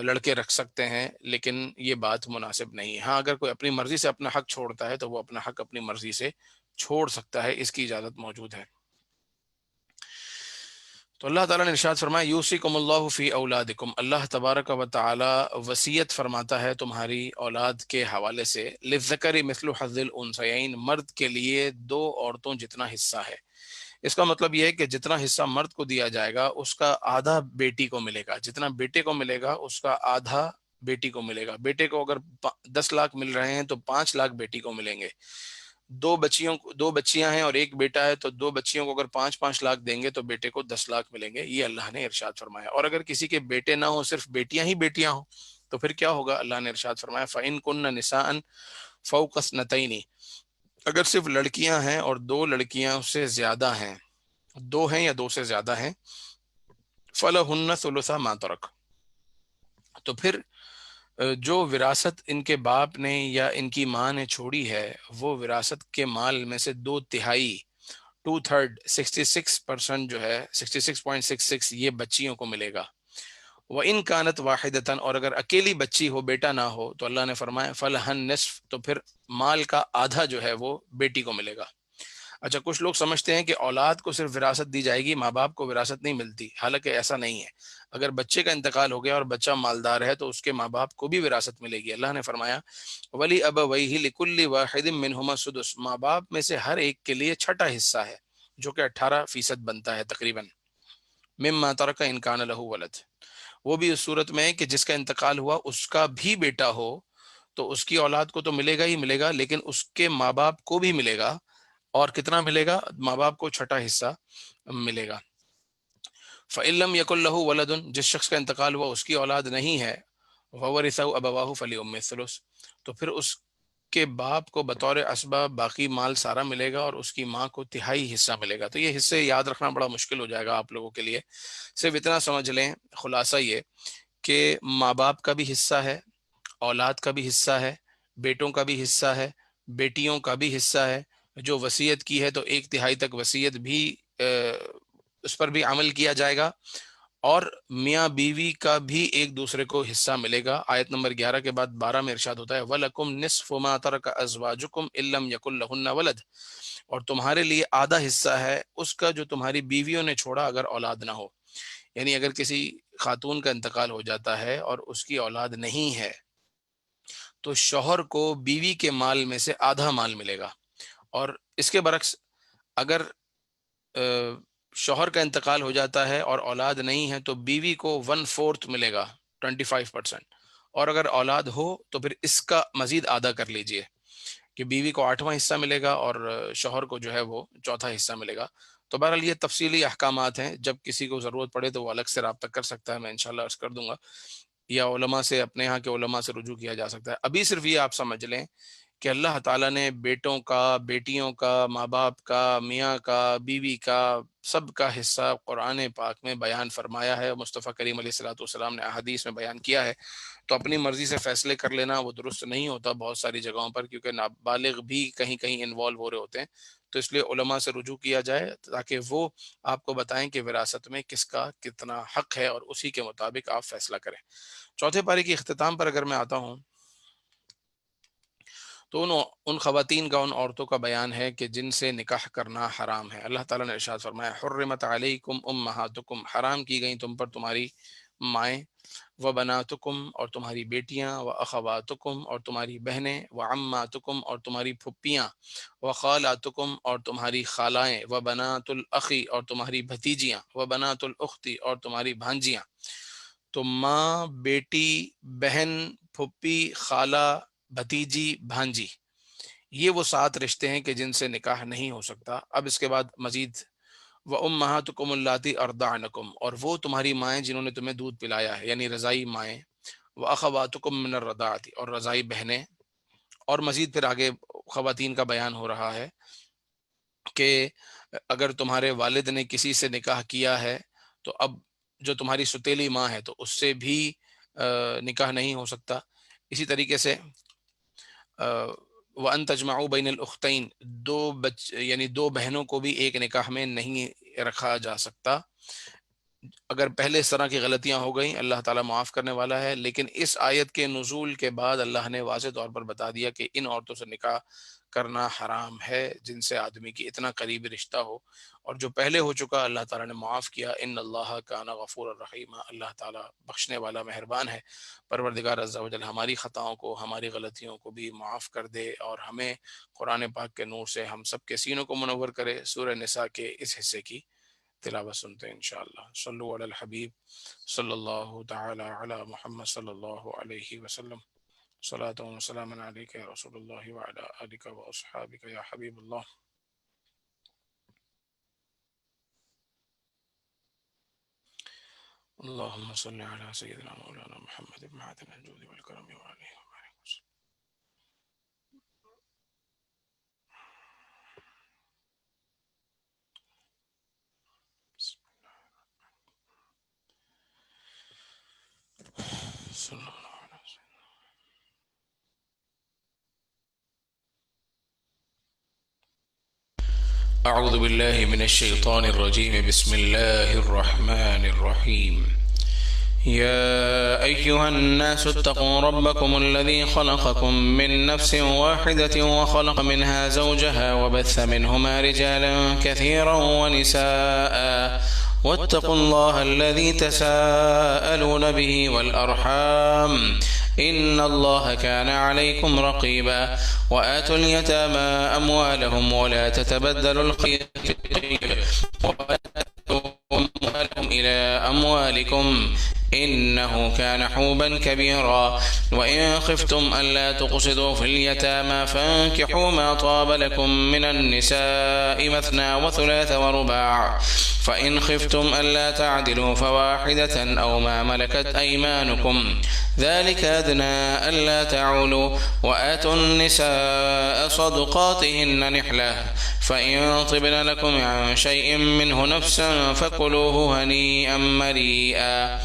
Speaker 1: لڑکے رکھ سکتے ہیں، لیکن یہ بات مناسب نہیں ہے۔ ہاں اگر کوئی اپنی مرضی سے اپنا حق چھوڑتا ہے تو وہ اپنا حق اپنی مرضی سے چھوڑ سکتا ہے، اس کی اجازت موجود ہے۔ تو اللہ تعالیٰ نے ارشاد فرمایا یوصیکم اللہ فی اولادکم، اللہ تبارک و تعالی وصیت فرماتا ہے تمہاری اولاد کے حوالے سے، للذکر مثل حظ الانثیین، مرد کے لیے دو عورتوں جتنا حصہ ہے۔ اس کا مطلب یہ ہے کہ جتنا حصہ مرد کو دیا جائے گا اس کا آدھا بیٹی کو ملے گا، جتنا بیٹے کو ملے گا اس کا آدھا بیٹی کو ملے گا۔ بیٹے کو اگر 10 لاکھ مل رہے ہیں تو 5 لاکھ بیٹی کو ملیں گے۔ دو بچیاں ہیں اور ایک بیٹا ہے تو دو بچیوں کو اگر 5 5 لاکھ دیں گے تو بیٹے کو 10 لاکھ ملیں گے، یہ اللہ نے ارشاد فرمایا۔ اور اگر کسی کے بیٹے نہ ہوں، صرف بیٹیاں ہی بیٹیاں ہوں تو پھر کیا ہوگا؟ اللہ نے ارشاد فرمایا فَإِن كُنَّ نِسَاءً فَوْقَ اثْنَتَيْنِ، اگر صرف لڑکیاں ہیں اور دو لڑکیاں اس سے زیادہ ہیں، دو ہیں یا دو سے زیادہ ہیں، فَلَهُنَّ ثُلُثَ مَا تَرَكَ، تو پھر جو وراثت ان کے باپ نے یا ان کی ماں نے چھوڑی ہے وہ وراثت کے مال میں سے دو تہائی، ٹو تھرڈ، 66% جو ہے 66.66 یہ بچیوں کو ملے گا۔ وہ ان کانت واحدتاً، اور اگر اکیلی بچی ہو، بیٹا نہ ہو، تو اللہ نے فرمایا فلہن نصف، تو پھر مال کا آدھا جو ہے وہ بیٹی کو ملے گا۔ اچھا، کچھ لوگ سمجھتے ہیں کہ اولاد کو صرف وراثت دی جائے گی، ماں باپ کو وراثت نہیں ملتی، حالانکہ ایسا نہیں ہے۔ اگر بچے کا انتقال ہو گیا اور بچہ مالدار ہے تو اس کے ماں باپ کو بھی وراثت ملے گی۔ اللہ نے فرمایا ولی ابویہ لکل واحد منہما السدس، ماں باپ میں سے ہر ایک کے لیے چھٹا حصہ ہے، جو کہ 18% بنتا ہے تقریباً، مما ترک ان کان لہ ولد، وہ بھی اس صورت میں کہ جس کا انتقال ہوا اس کا بھی بیٹا ہو تو اس کی اولاد کو تو ملے گا ہی ملے گا، لیکن اس کے ماں باپ کو بھی ملے گا، اور کتنا ملے گا؟ ماں باپ کو چھٹا حصہ ملے گا۔ فَإِن لَمْ يَكُن لَهُ وَلَدٌ، جس شخص کا انتقال ہوا اس کی اولاد نہیں ہے، وَوَرِثَهُ أَبَوَاهُ فَلِأُمِّهِ الثُّلُث، تو پھر اس کے باپ کو بطور اسباب باقی مال سارا ملے گا اور اس کی ماں کو تہائی حصہ ملے گا۔ تو یہ حصے یاد رکھنا بڑا مشکل ہو جائے گا آپ لوگوں کے لیے، صرف اتنا سمجھ لیں خلاصہ یہ کہ ماں باپ کا بھی حصہ ہے، اولاد کا بھی حصہ ہے، بیٹوں کا بھی حصہ ہے، بیٹیوں کا بھی حصہ ہے، جو وصیت کی ہے تو 1/3 تک وصیت بھی اس پر بھی عمل کیا جائے گا، اور میاں بیوی کا بھی ایک دوسرے کو حصہ ملے گا۔ آیت نمبر 11 کے بعد 12 میں ارشاد ہوتا ہے وَلَكُمْ نِصْفُ مَا تَرَكَ أَزْوَاجُكُمْ إِن لَّمْ يَكُن لَّهُنَّ وَلَدٌ، اور تمہارے لیے آدھا حصہ ہے اس کا جو تمہاری بیویوں نے چھوڑا اگر اولاد نہ ہو، یعنی اگر کسی خاتون کا انتقال ہو جاتا ہے اور اس کی اولاد نہیں ہے تو شوہر کو بیوی کے مال میں سے آدھا مال ملے گا، اور اس کے برعکس اگر شوہر کا انتقال ہو جاتا ہے اور اولاد نہیں ہے تو بیوی کو 1/4 ملے گا، 25%، اور اگر اولاد ہو تو پھر اس کا مزید آدھا کر لیجئے کہ بیوی کو 8واں حصہ ملے گا اور شوہر کو جو ہے وہ چوتھا حصہ ملے گا۔ تو بہرحال یہ تفصیلی احکامات ہیں، جب کسی کو ضرورت پڑے تو وہ الگ سے رابطہ کر سکتا ہے، میں انشاءاللہ عرض کر دوں گا، یا علماء سے، اپنے ہاں کے علماء سے رجوع کیا جا سکتا ہے۔ ابھی صرف یہ آپ سمجھ لیں کہ اللہ تعالیٰ نے بیٹوں کا، بیٹیوں کا، ماں باپ کا، میاں کا، بیوی کا، سب کا حصہ قرآن پاک میں بیان فرمایا ہے، مصطفیٰ کریم علیہ الصلوۃ والسلام نے احادیث میں بیان کیا ہے۔ تو اپنی مرضی سے فیصلے کر لینا وہ درست نہیں ہوتا بہت ساری جگہوں پر، کیونکہ نابالغ بھی کہیں کہیں انوالو ہو رہے ہوتے ہیں، تو اس لیے علماء سے رجوع کیا جائے تاکہ وہ آپ کو بتائیں کہ وراثت میں کس کا کتنا حق ہے، اور اسی کے مطابق آپ فیصلہ کریں۔ چوتھے پارے کی اختتام پر اگر میں آتا ہوں تو ان خواتین کا، ان عورتوں کا بیان ہے کہ جن سے نکاح کرنا حرام ہے۔ اللہ تعالیٰ نے ارشاد فرمایا حرمت علیکم امہاتکم، حرام کی گئیں تم پر تمہاری مائیں، و بناتکم، اور تمہاری بیٹیاں، و اخواتکم، اور تمہاری بہنیں، و عماتکم، اور تمہاری پھپھیاں، و خالاتکم، اور تمہاری خالائیں، و بنات الاخی، اور تمہاری بھتیجیاں، و بنات الاختی، اور تمہاری بھانجیاں۔ تو ماں، بیٹی، بہن، پھپھی، خالہ، بھتیجی، بھانجی، یہ وہ 7 رشتے ہیں کہ جن سے نکاح نہیں ہو سکتا۔ اب اس کے بعد مزید وَأُمَّهَاتُكُمُ اللَّاتِي أَرْضَعْنَكُمْ، اور وہ تمہاری مائیں جنہوں نے تمہیں دودھ پلایا ہے، یعنی رضائی مائیں، وَأَخَوَاتُكُم مِّنَ الرَّضَاعَةِ، اور رضائی بہنیں، اور مزید پھر آگے خواتین کا بیان ہو رہا ہے کہ اگر تمہارے والد نے کسی سے نکاح کیا ہے تو اب جو تمہاری ستیلی ماں ہے تو اس سے بھی نکاح نہیں ہو سکتا۔ اسی طریقے سے وَأَن تَجْمَعُوا بَيْنَ الْأُخْتَيْن، یعنی دو بہنوں کو بھی ایک نکاح میں نہیں رکھا جا سکتا۔ اگر پہلے اس طرح کی غلطیاں ہو گئیں اللہ تعالیٰ معاف کرنے والا ہے، لیکن اس آیت کے نزول کے بعد اللہ نے واضح طور پر بتا دیا کہ ان عورتوں سے نکاح کرنا حرام ہے جن سے آدمی کی اتنا قریبی رشتہ ہو، اور جو پہلے ہو چکا اللہ تعالیٰ نے معاف کیا۔ ان اللہ کان غفور الرحیم، اللہ تعالیٰ بخشنے والا مہربان ہے۔ پروردگار عز و جل ہماری خطاؤں کو، ہماری غلطیوں کو بھی معاف کر دے، اور ہمیں قرآن پاک کے نور سے ہم سب کے سینوں کو منور کرے۔ سورہ نساء کے اس حصے کی تلاوت سنتے ہیں انشاءاللہ۔ صلو علی الحبیب صلی اللہ تعالی علی محمد صلی اللہ علیہ وسلم، صلاۃ و سلام علیک یا رسول اللہ وعلی آلک و اصحابک یا حبیب اللہ۔ اللهم صل على سيدنا مولانا محمد بن معدن الجود والكرم وآله وبارك وسلم. صلى الله عليه وسلم. أعوذ بالله من الشيطان الرجيم. بسم الله الرحمن الرحيم. يا أيها الناس اتقوا ربكم الذي خلقكم من نفس واحدة وخلق منها زوجها وبث منهما رجالا كثيرا ونساء واتقوا الله الذي تساءلون به والأرحام إن الله كان عليكم رقيبا. وآتوا اليتامى أموالهم ولا تتبدلوا الخير أموالهم إلى أموالكم إنه كان حوبا كبيرا. وإن خفتم ألا تقسطوا في اليتامى فانكحوا ما طاب لكم من النساء مثنى وثلاث ورباع، فإن خفتم ألا تعدلوا فواحدة أو ما ملكت أيمانكم ذلك أدنى ألا تعولوا. وآتوا النساء صدقاتهن نحلة، فإن طبن لكم عن شيء منه نفسا فكلوه هنيئا مريئا.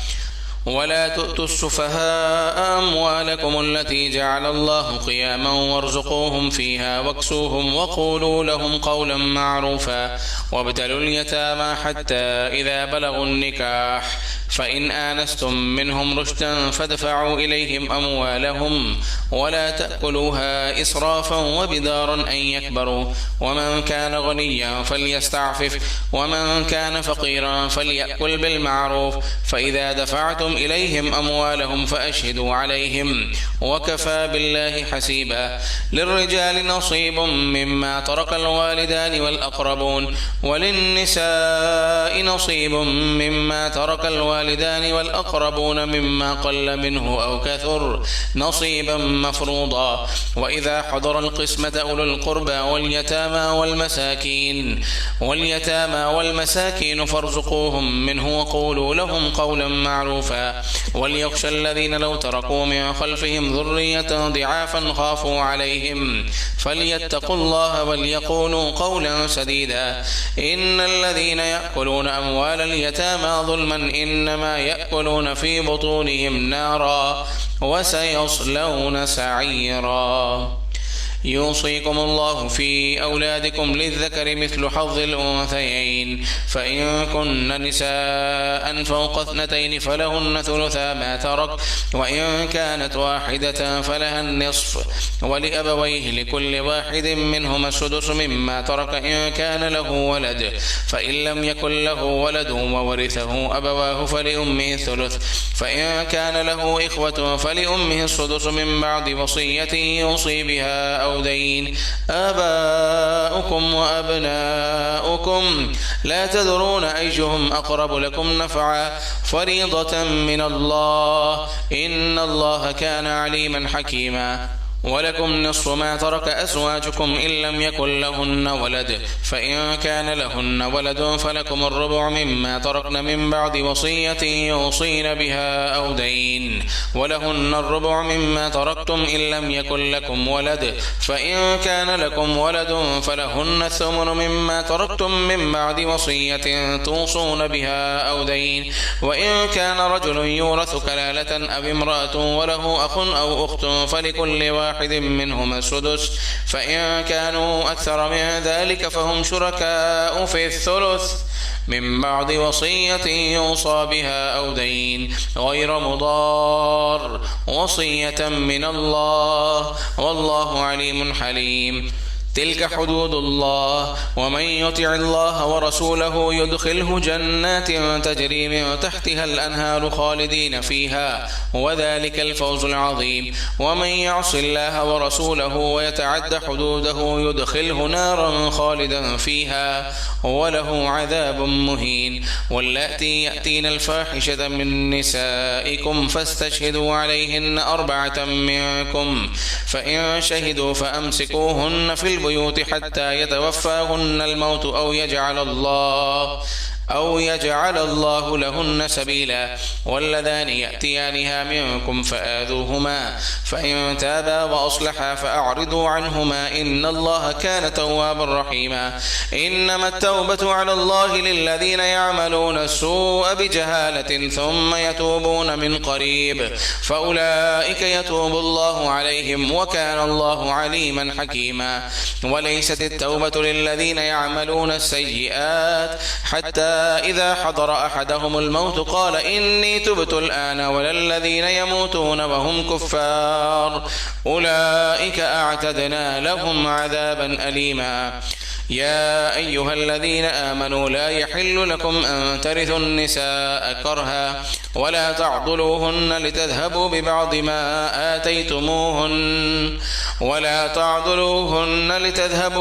Speaker 1: ولا تؤتوا السفهاء أموالكم التي جعل الله قياما وارزقوهم فيها واكسوهم وقولوا لهم قولا معروفا. وابتلوا اليتامى حتى إذا بلغوا النكاح فإن آنستم منهم رشدا فادفعوا إليهم أموالهم ولا تأكلوها إسرافا وبدارا أن يكبروا. ومن كان غنيا فليستعفف ومن كان فقيرا فليأكل بالمعروف. فإذا دفعتم إليهم أموالهم فأشهدوا عليهم وكفى بالله حسيبا. للرجال نصيب مما ترك الوالدان والأقربون وللنساء نصيب مما ترك الوالدان والأقربون مما قل منه أو كثر نصيبا مفروضا. وإذا حضر القسمة أولو القربى واليتامى والمساكين فارزقوهم منه وقولوا لهم قولا معروفا. وليخشى الذين لو تركوا من خلفهم ذرية ضعافا خافوا عليهم فليتقوا الله وليقولوا قولا سديدا. إن الذين يأكلون أموال اليتامى ظلما إنما يأكلون في بطونهم نارا وسيصلون سعيرا. يوصيكم الله في أولادكم للذكر مثل حظ الأنثيين، فإن كن نساء فوق اثنتين فلهن ثلثا ما ترك، وإن كانت واحدة فلها النصف، ولأبويه لكل واحد منهما السدس مما ترك إن كان له ولد، فإن لم يكن له ولد وورثه أبواه فلأمه الثلث، فإن كان له إخوة فلأمه السدس من بعد وصية يوصي بها أو دين. آباؤكم وأبناؤكم لا تدرون أيهم أقرب لكم نفعا فريضة من الله إن الله كان عليما حكيما. ولكم نصف ما ترك أزواجكم إن لم يكن لهن ولد، فإن كان لهن ولد فلكم الربع مما تركن من بعد وصية يوصين بها أو دين، ولهن الربع مما تركتم إن لم يكن لكم ولد، فإن كان لكم ولد فلهن الثمن مما تركتم من بعد وصية توصون بها أو دين. وإن كان رجل يورث كلالة أو امرأة وله أخ أو أخت فلكل واحد منهما السدس، فإن كانوا أكثر من ذلك فهم شركاء في الثلث من بعد وصية يوصى بها أو دين غير مضار، وصية من الله والله عليم حليم. تلك حدود الله، ومن يطع الله ورسوله يدخله جنات تجري من تحتها الأنهار خالدين فيها وذلك الفوز العظيم. ومن يعص الله ورسوله ويتعد حدوده يدخله نارا خالدا فيها وله عذاب مهين. واللاتي يأتين الفاحشة من نسائكم فاستشهدوا عليهن 4 منكم، فإن شهدوا فأمسكوهن في البيوت حتى يتوفاهن الموت أو يجعل الله لهن سبيلا واللذان يأتيانها منكم فآذوهما فإن تابا وأصلحا فأعرضوا عنهما إن الله كان توابا رحيما إنما التوبة على الله للذين يعملون السوء بجهالة ثم يتوبون من قريب فأولئك يتوب الله عليهم وكان الله عليما حكيما وليست التوبة للذين يعملون السيئات حتى إذا حضر أحدهم الموت قال إني تبت الآن ولا الذين يموتون وهم كفار أولئك أعتدنا لهم عذابا أليما يا أيها الذين آمنوا لا يحل لكم أن ترثوا النساء كرها ولا تعضلوهن لتذهبوا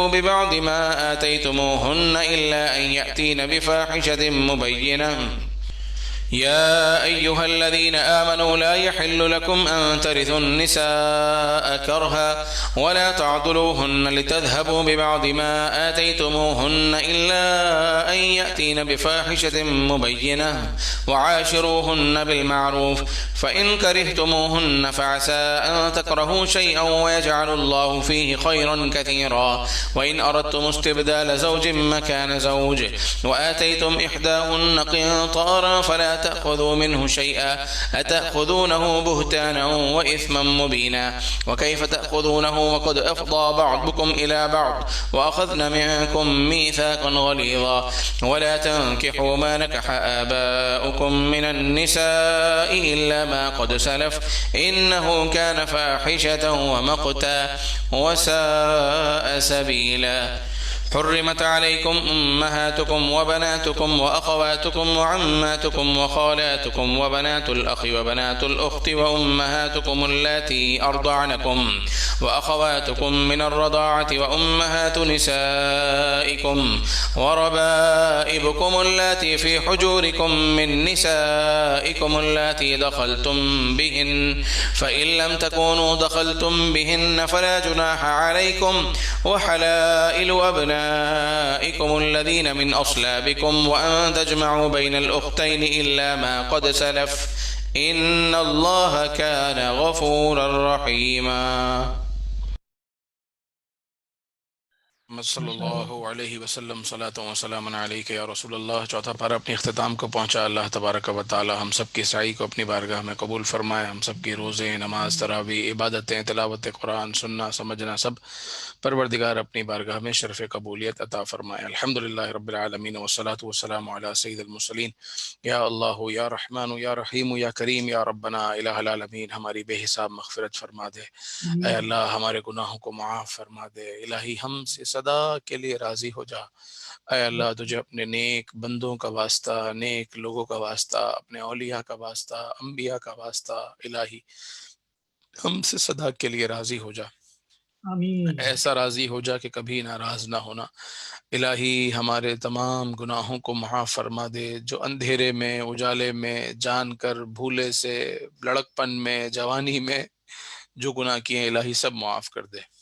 Speaker 1: ببعض ما آتيتموهن إلا أن يأتين بفاحشة مبينة يا أيها الذين آمنوا لا يحل لكم أن ترثوا النساء كرها ولا تعضلوهن لتذهبوا ببعض ما آتيتموهن إلا أن يأتين بفاحشة مبينة وعاشروهن بالمعروف فإن كرهتموهن فعسى أن تكرهوا شيئا ويجعل الله فيه خيرا كثيرا وإن أردتم استبدال زوج مكان زوج وآتيتم إحداهن قنطارا فلا تأخذوا منه شيئا أتأخذونه بهتانا وإثما مبينا وكيف تأخذونه وقد أفضى بعضكم إلى بعض وأخذن منكم ميثاقا غليظا ولا تنكحوا ما نكح آباؤكم من النساء إلا ما قد سلف إنه كان فاحشة ومقتا وساء سبيلا حرمت عليكم أمهاتكم وبناتكم وأخواتكم وعماتكم وخالاتكم وبنات الأخ وبنات الأخت وأمهاتكم اللاتي أرضعنكم وأخواتكم من الرضاعة وأمهات نسائكم وربائبكم اللاتي في حجوركم من نسائكم اللاتي دخلتم بهن فإن لم تكونوا دخلتم بهن فلا جناح عليكم وحلائل أبنائكم الذين من أصلابكم وأن تجمعوا بين الأختين إلا ما قد سلف إن الله كان غفورا رحيما صلی اللہ علیہ وسلم صلاۃ و سلام علیک یا رسول اللہ۔ چوتھا پارہ اپنی اختتام کو پہنچا۔ اللہ تبارک و تعالی ہم سب کی سعی کو اپنی بارگاہ میں قبول فرمائے۔ ہم سب کی روزے، نماز، تراویح، عبادتیں، تلاوت قرآن، سننا سمجھنا سب پروردگار اپنی بارگاہ میں شرف قبولیت عطا فرمائے۔ الحمدللہ رب العالمین والصلاۃ والسلام علی سید المرسلین۔ یا اللہ یا رحمان یا رحیم یا کریم یا ربنا الہ العالمین، ہماری بے حساب مغفرت فرما دے۔ اے اللہ ہمارے گناہوں کو معاف فرما دے۔ الہی ہم سے صدا کے لیے راضی ہو جا۔ اے اللہ تجھے اپنے نیک بندوں کا واسطہ، نیک لوگوں کا واسطہ، اپنے اولیاء کا واسطہ، انبیاء کا واسطہ، الہی ہم سے صدا کے لیے راضی ہو جا۔ آمین۔ ایسا راضی ہو جا کہ کبھی ناراض نہ ہونا۔ الہی ہمارے تمام گناہوں کو معاف فرما دے۔ جو اندھیرے میں، اجالے میں، جان کر، بھولے سے، لڑکپن میں، جوانی میں جو گناہ کیے الہی سب معاف کر دے۔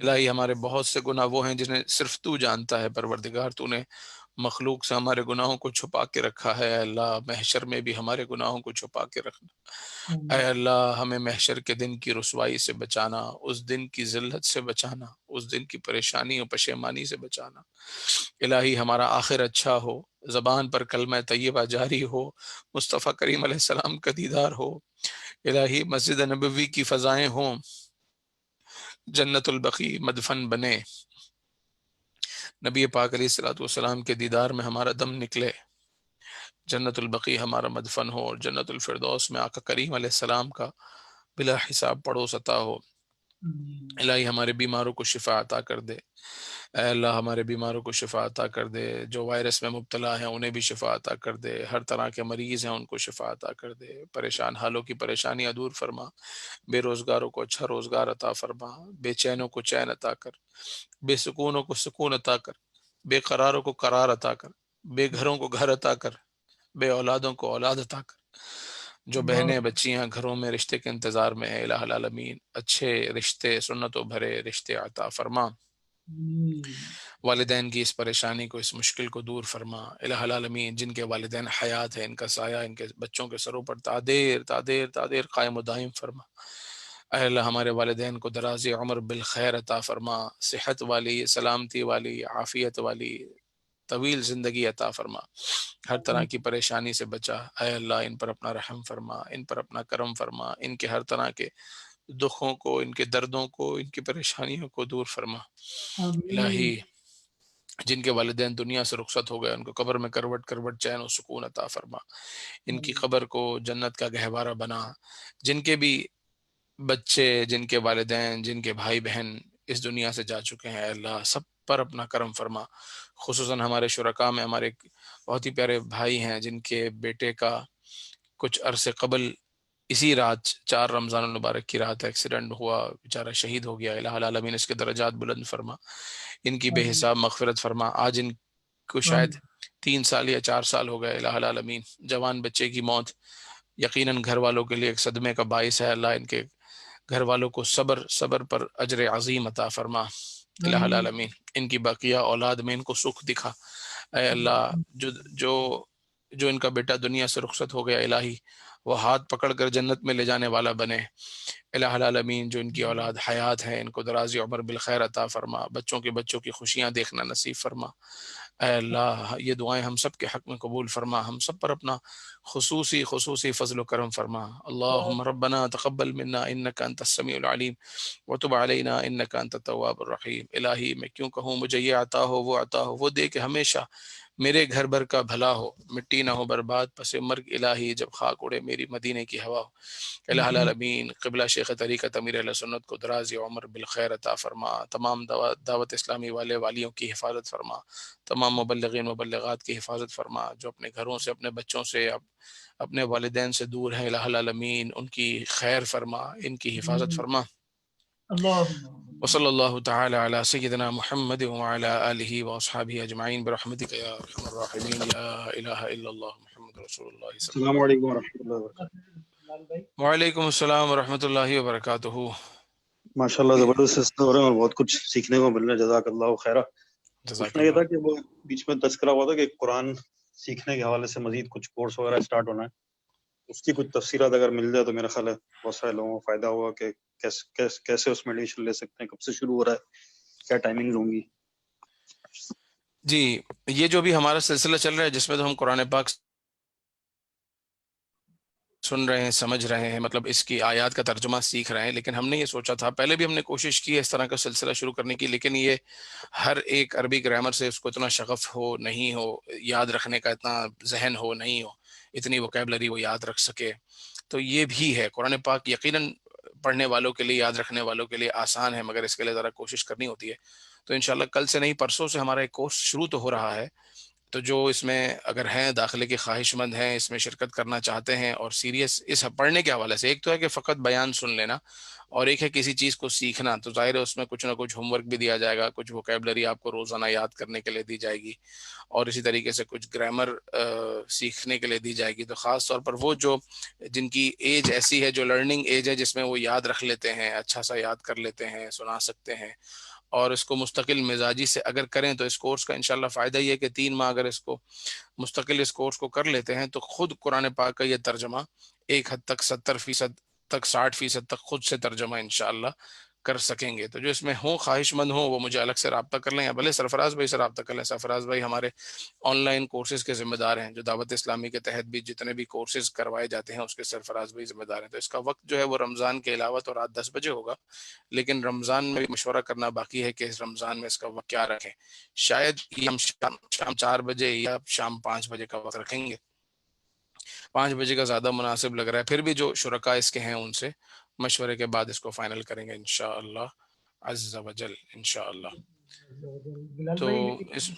Speaker 1: الہی ہمارے بہت سے گناہ وہ ہیں جنہیں صرف تو جانتا ہے پروردگار۔ تو نے مخلوق سے ہمارے گناہوں کو چھپا کے رکھا ہے۔ اے اللہ محشر میں بھی ہمارے گناہوں کو چھپا کے رکھنا۔ اے اللہ ہمیں محشر کے دن کی رسوائی سے بچانا، اس دن کی ذلت سے بچانا، اس دن کی پریشانی اور پشیمانی سے بچانا۔ الہی ہمارا آخر اچھا ہو، زبان پر کلمہ طیبہ جاری ہو، مصطفیٰ کریم علیہ السلام کا دیدار ہو۔ الہی مسجد نبوی کی فضائیں ہوں، جنت البقیع مدفن بنے، نبی پاک علیہ الصلوۃ والسلام کے دیدار میں ہمارا دم نکلے، جنت البقیع ہمارا مدفن ہو، اور جنت الفردوس میں آقا کریم علیہ السلام کا بلا حساب پڑوس عطا ہو۔ الہی ہمارے بیماروں کو شفا عطا کر دے۔ اے اللہ ہمارے بیماروں کو شفا عطا کر دے۔ جو وائرس میں مبتلا ہیں انہیں بھی شفا عطا کر دے۔ ہر طرح کے مریض ہیں ان کو شفا عطا کر دے۔ پریشان حالوں کی پریشانیاں دور فرما۔ بے روزگاروں کو اچھا روزگار عطا فرما۔ بے چینوں کو چین عطا کر۔ بے سکونوں کو سکون عطا کر۔ بے قراروں کو قرار عطا کر۔ بے گھروں کو گھر عطا کر۔ بے اولادوں کو اولاد عطا کر۔ جو بہنیں بچیاں گھروں میں رشتے کے انتظار میں ہیں الہ العالمین اچھے رشتے، سنتوں بھرے رشتے عطا فرما۔ والدین کی اس پریشانی کو، اس مشکل کو دور فرما الہ العالمین۔ جن کے والدین حیات ہیں، ان کا سایہ ان کے بچوں کے سروں پر تادیر تادیر تادیر قائم و دائم فرما۔ اے اللہ ہمارے والدین کو دراز عمر بالخیر عطا فرما، صحت والی، سلامتی والی، عافیت والی طویل زندگی عطا فرما، ہر طرح کی پریشانی سے بچا۔ اے اللہ ان پر اپنا رحم فرما، ان پر اپنا کرم فرما، ان کے ہر طرح کے دکھوں کو، ان کے دردوں کو، ان کی پریشانیوں کو دور فرما۔
Speaker 2: آمین۔
Speaker 1: الہی جن کے والدین دنیا سے رخصت ہو گئے، ان کو قبر میں کروٹ کروٹ چین و سکون عطا فرما، ان کی قبر کو جنت کا گہوارہ بنا۔ جن کے بھی بچے، جن کے والدین، جن کے بھائی بہن اس دنیا سے جا چکے ہیں، اے اللہ سب پر اپنا کرم فرما۔ خصوصاً ہمارے شرکاء میں ہمارے ایک بہت ہی پیارے بھائی ہیں جن کے بیٹے کا کچھ عرصے قبل اسی رات 4 رمضان المبارک کی رات ایکسیڈنٹ ہوا، بیچارہ شہید ہو گیا۔ الہ العالمین اس کے درجات بلند فرما، ان کی بے حساب مغفرت فرما۔ آج ان کو شاید 3 سال یا 4 سال ہو گئے۔ الہ العالمین جوان بچے کی موت یقیناً گھر والوں کے لیے ایک صدمے کا باعث ہے۔ اللہ ان کے گھر والوں کو صبر پر اجر عظیم عطا فرما۔ الہ العالمین ان کی باقیہ اولاد میں ان کو سکھ دکھا۔ اے اللہ جو جو ان کا بیٹا دنیا سے رخصت ہو گیا، الہی وہ ہاتھ پکڑ کر جنت میں لے جانے والا بنے۔ الہ العالمین جو ان کی اولاد حیات ہیں، ان کو دراز عمر بالخیر عطا فرما، بچوں کے بچوں کی خوشیاں دیکھنا نصیب فرما۔ اے اللہ یہ دعائیں ہم سب کے حق میں قبول فرما، ہم سب پر اپنا خصوصی فضل و کرم فرما۔ اللہم ربنا تقبل منا انک انت السمیع العلیم وتب علینا انک انت التواب الرحیم۔ الہی میں کیوں کہوں، مجھے یہ عطا ہو وہ عطا ہو، وہ دے کہ ہمیشہ میرے گھر بھر کا بھلا ہو، مٹی نہ ہو برباد پس مرگ، الہی جب خاک اڑے میری مدینے کی ہوا ہو۔ الہ العالمین قبلہ شیخ طریقت امیر اہل سنت کو دراز عمر بالخیر عطا فرما، تمام دعوت اسلامی والے والیوں کی حفاظت فرما، تمام مبلغین مبلغات کی حفاظت فرما، جو اپنے گھروں سے، اپنے بچوں سے، اپنے والدین سے دور ہیں، الہ العالمین ان کی خیر فرما، ان کی حفاظت فرما۔ وصلی اللہ تعالی علی سیدنا محمد وعلی آلہ واصحابہ اجمعین برحمتک یا ارحم الراحمین، لا الہ الا اللہ محمد رسول اللہ صلی
Speaker 3: السلام
Speaker 1: اللہ علیہ
Speaker 3: علیکم ورحمۃ اللہ وبرکاتہ۔
Speaker 1: وسلم۔ وعلیکم السلام ورحمۃ اللہ وبرکاتہ۔
Speaker 3: ماشاء اللہ زبردست سلسلے ہو رہے ہیں اور بہت کچھ سیکھنے کو مل رہا ہے، جزاک اللہ خیرہ۔
Speaker 1: جزاک
Speaker 3: پوچھنا یہ تھا
Speaker 1: اللہ۔
Speaker 3: کہ وہ بیچ میں تذکرہ ہوا تھا کہ قرآن سیکھنے کے حوالے سے مزید کچھ کورس وغیرہ اسٹارٹ ہونا ہے، اس کی کچھ تفصیلات اگر مل جائے تو میرا خیال ہے بہت سارے لوگوں کو فائدہ ہوگا کہ کیسے اس میں ایڈمیشن لے سکتے ہیں، کب سے شروع ہو رہا ہے، کیا ٹائمنگز ہوں گی۔
Speaker 1: جی یہ جو بھی ہمارا سلسلہ چل رہا ہے جس میں تو ہم قرآن پاک سن رہے ہیں، سمجھ رہے ہیں، مطلب اس کی آیات کا ترجمہ سیکھ رہے ہیں، لیکن ہم نے یہ سوچا تھا، پہلے بھی ہم نے کوشش کی ہے اس طرح کا سلسلہ شروع کرنے کی، لیکن یہ ہر ایک عربی گرامر سے اس کو اتنا شغف ہو نہیں ہو، یاد رکھنے کا اتنا ذہن ہو نہیں ہو، اتنی وکیبلری وہ یاد رکھ سکے۔ تو یہ بھی ہے، قرآن پاک یقیناً پڑھنے والوں کے لیے، یاد رکھنے والوں کے لیے آسان ہے، مگر اس کے لیے ذرا کوشش کرنی ہوتی ہے۔ تو انشاءاللہ کل سے نہیں پرسوں سے ہمارا ایک کورس شروع تو ہو رہا ہے، تو جو اس میں اگر ہیں داخلے کے خواہش مند ہیں، اس میں شرکت کرنا چاہتے ہیں اور سیریس اس پڑھنے کے حوالے سے، ایک تو ہے کہ فقط بیان سن لینا، اور ایک ہے کسی چیز کو سیکھنا، تو ظاہر ہے اس میں کچھ نہ کچھ ہوم ورک بھی دیا جائے گا، کچھ ووکیبلری آپ کو روزانہ یاد کرنے کے لیے دی جائے گی، اور اسی طریقے سے کچھ گرامر سیکھنے کے لیے دی جائے گی۔ تو خاص طور پر وہ جو جن کی ایج ایسی ہے، جو لرننگ ایج ہے، جس میں وہ یاد رکھ لیتے ہیں، اچھا سا یاد کر لیتے ہیں، سنا سکتے ہیں، اور اس کو مستقل مزاجی سے اگر کریں تو اس کورس کا انشاءاللہ فائدہ یہ ہے کہ 3 ماہ اگر اس کو مستقل اس کورس کو کر لیتے ہیں تو خود قرآن پاک کا یہ ترجمہ ایک حد تک 70% تک 60% تک خود سے ترجمہ انشاءاللہ کر سکیں گے۔ تو جو اس میں ہوں خواہش مند ہوں وہ مجھے الگ سے رابطہ کر لیں، یا بھلے سرفراز بھائی سے رابطہ کر لیں۔ سرفراز بھائی ہمارے آن لائن کورسز کے ذمہ دار ہیں، جو دعوت اسلامی کے تحت بھی جتنے بھی کورسز کروائے جاتے ہیں اس کے سرفراز بھائی ذمہ دار ہیں۔ تو اس کا وقت جو ہے وہ رمضان کے علاوہ تو رات 10 بجے ہوگا، لیکن رمضان میں بھی مشورہ کرنا باقی ہے کہ اس رمضان میں اس کا وقت کیا رکھیں۔ شاید یہ ہم شام 4 بجے یا شام 5 بجے کا وقت رکھیں گے، 5 بجے کا زیادہ مناسب لگ رہا ہے، پھر بھی جو شرکاء اس کے ہیں ان سے مشورے کے بعد اس کو فائنل کریں گے انشاءاللہ عز و جل، انشاءاللہ۔
Speaker 2: بلال
Speaker 1: تو
Speaker 2: بھائی
Speaker 1: اس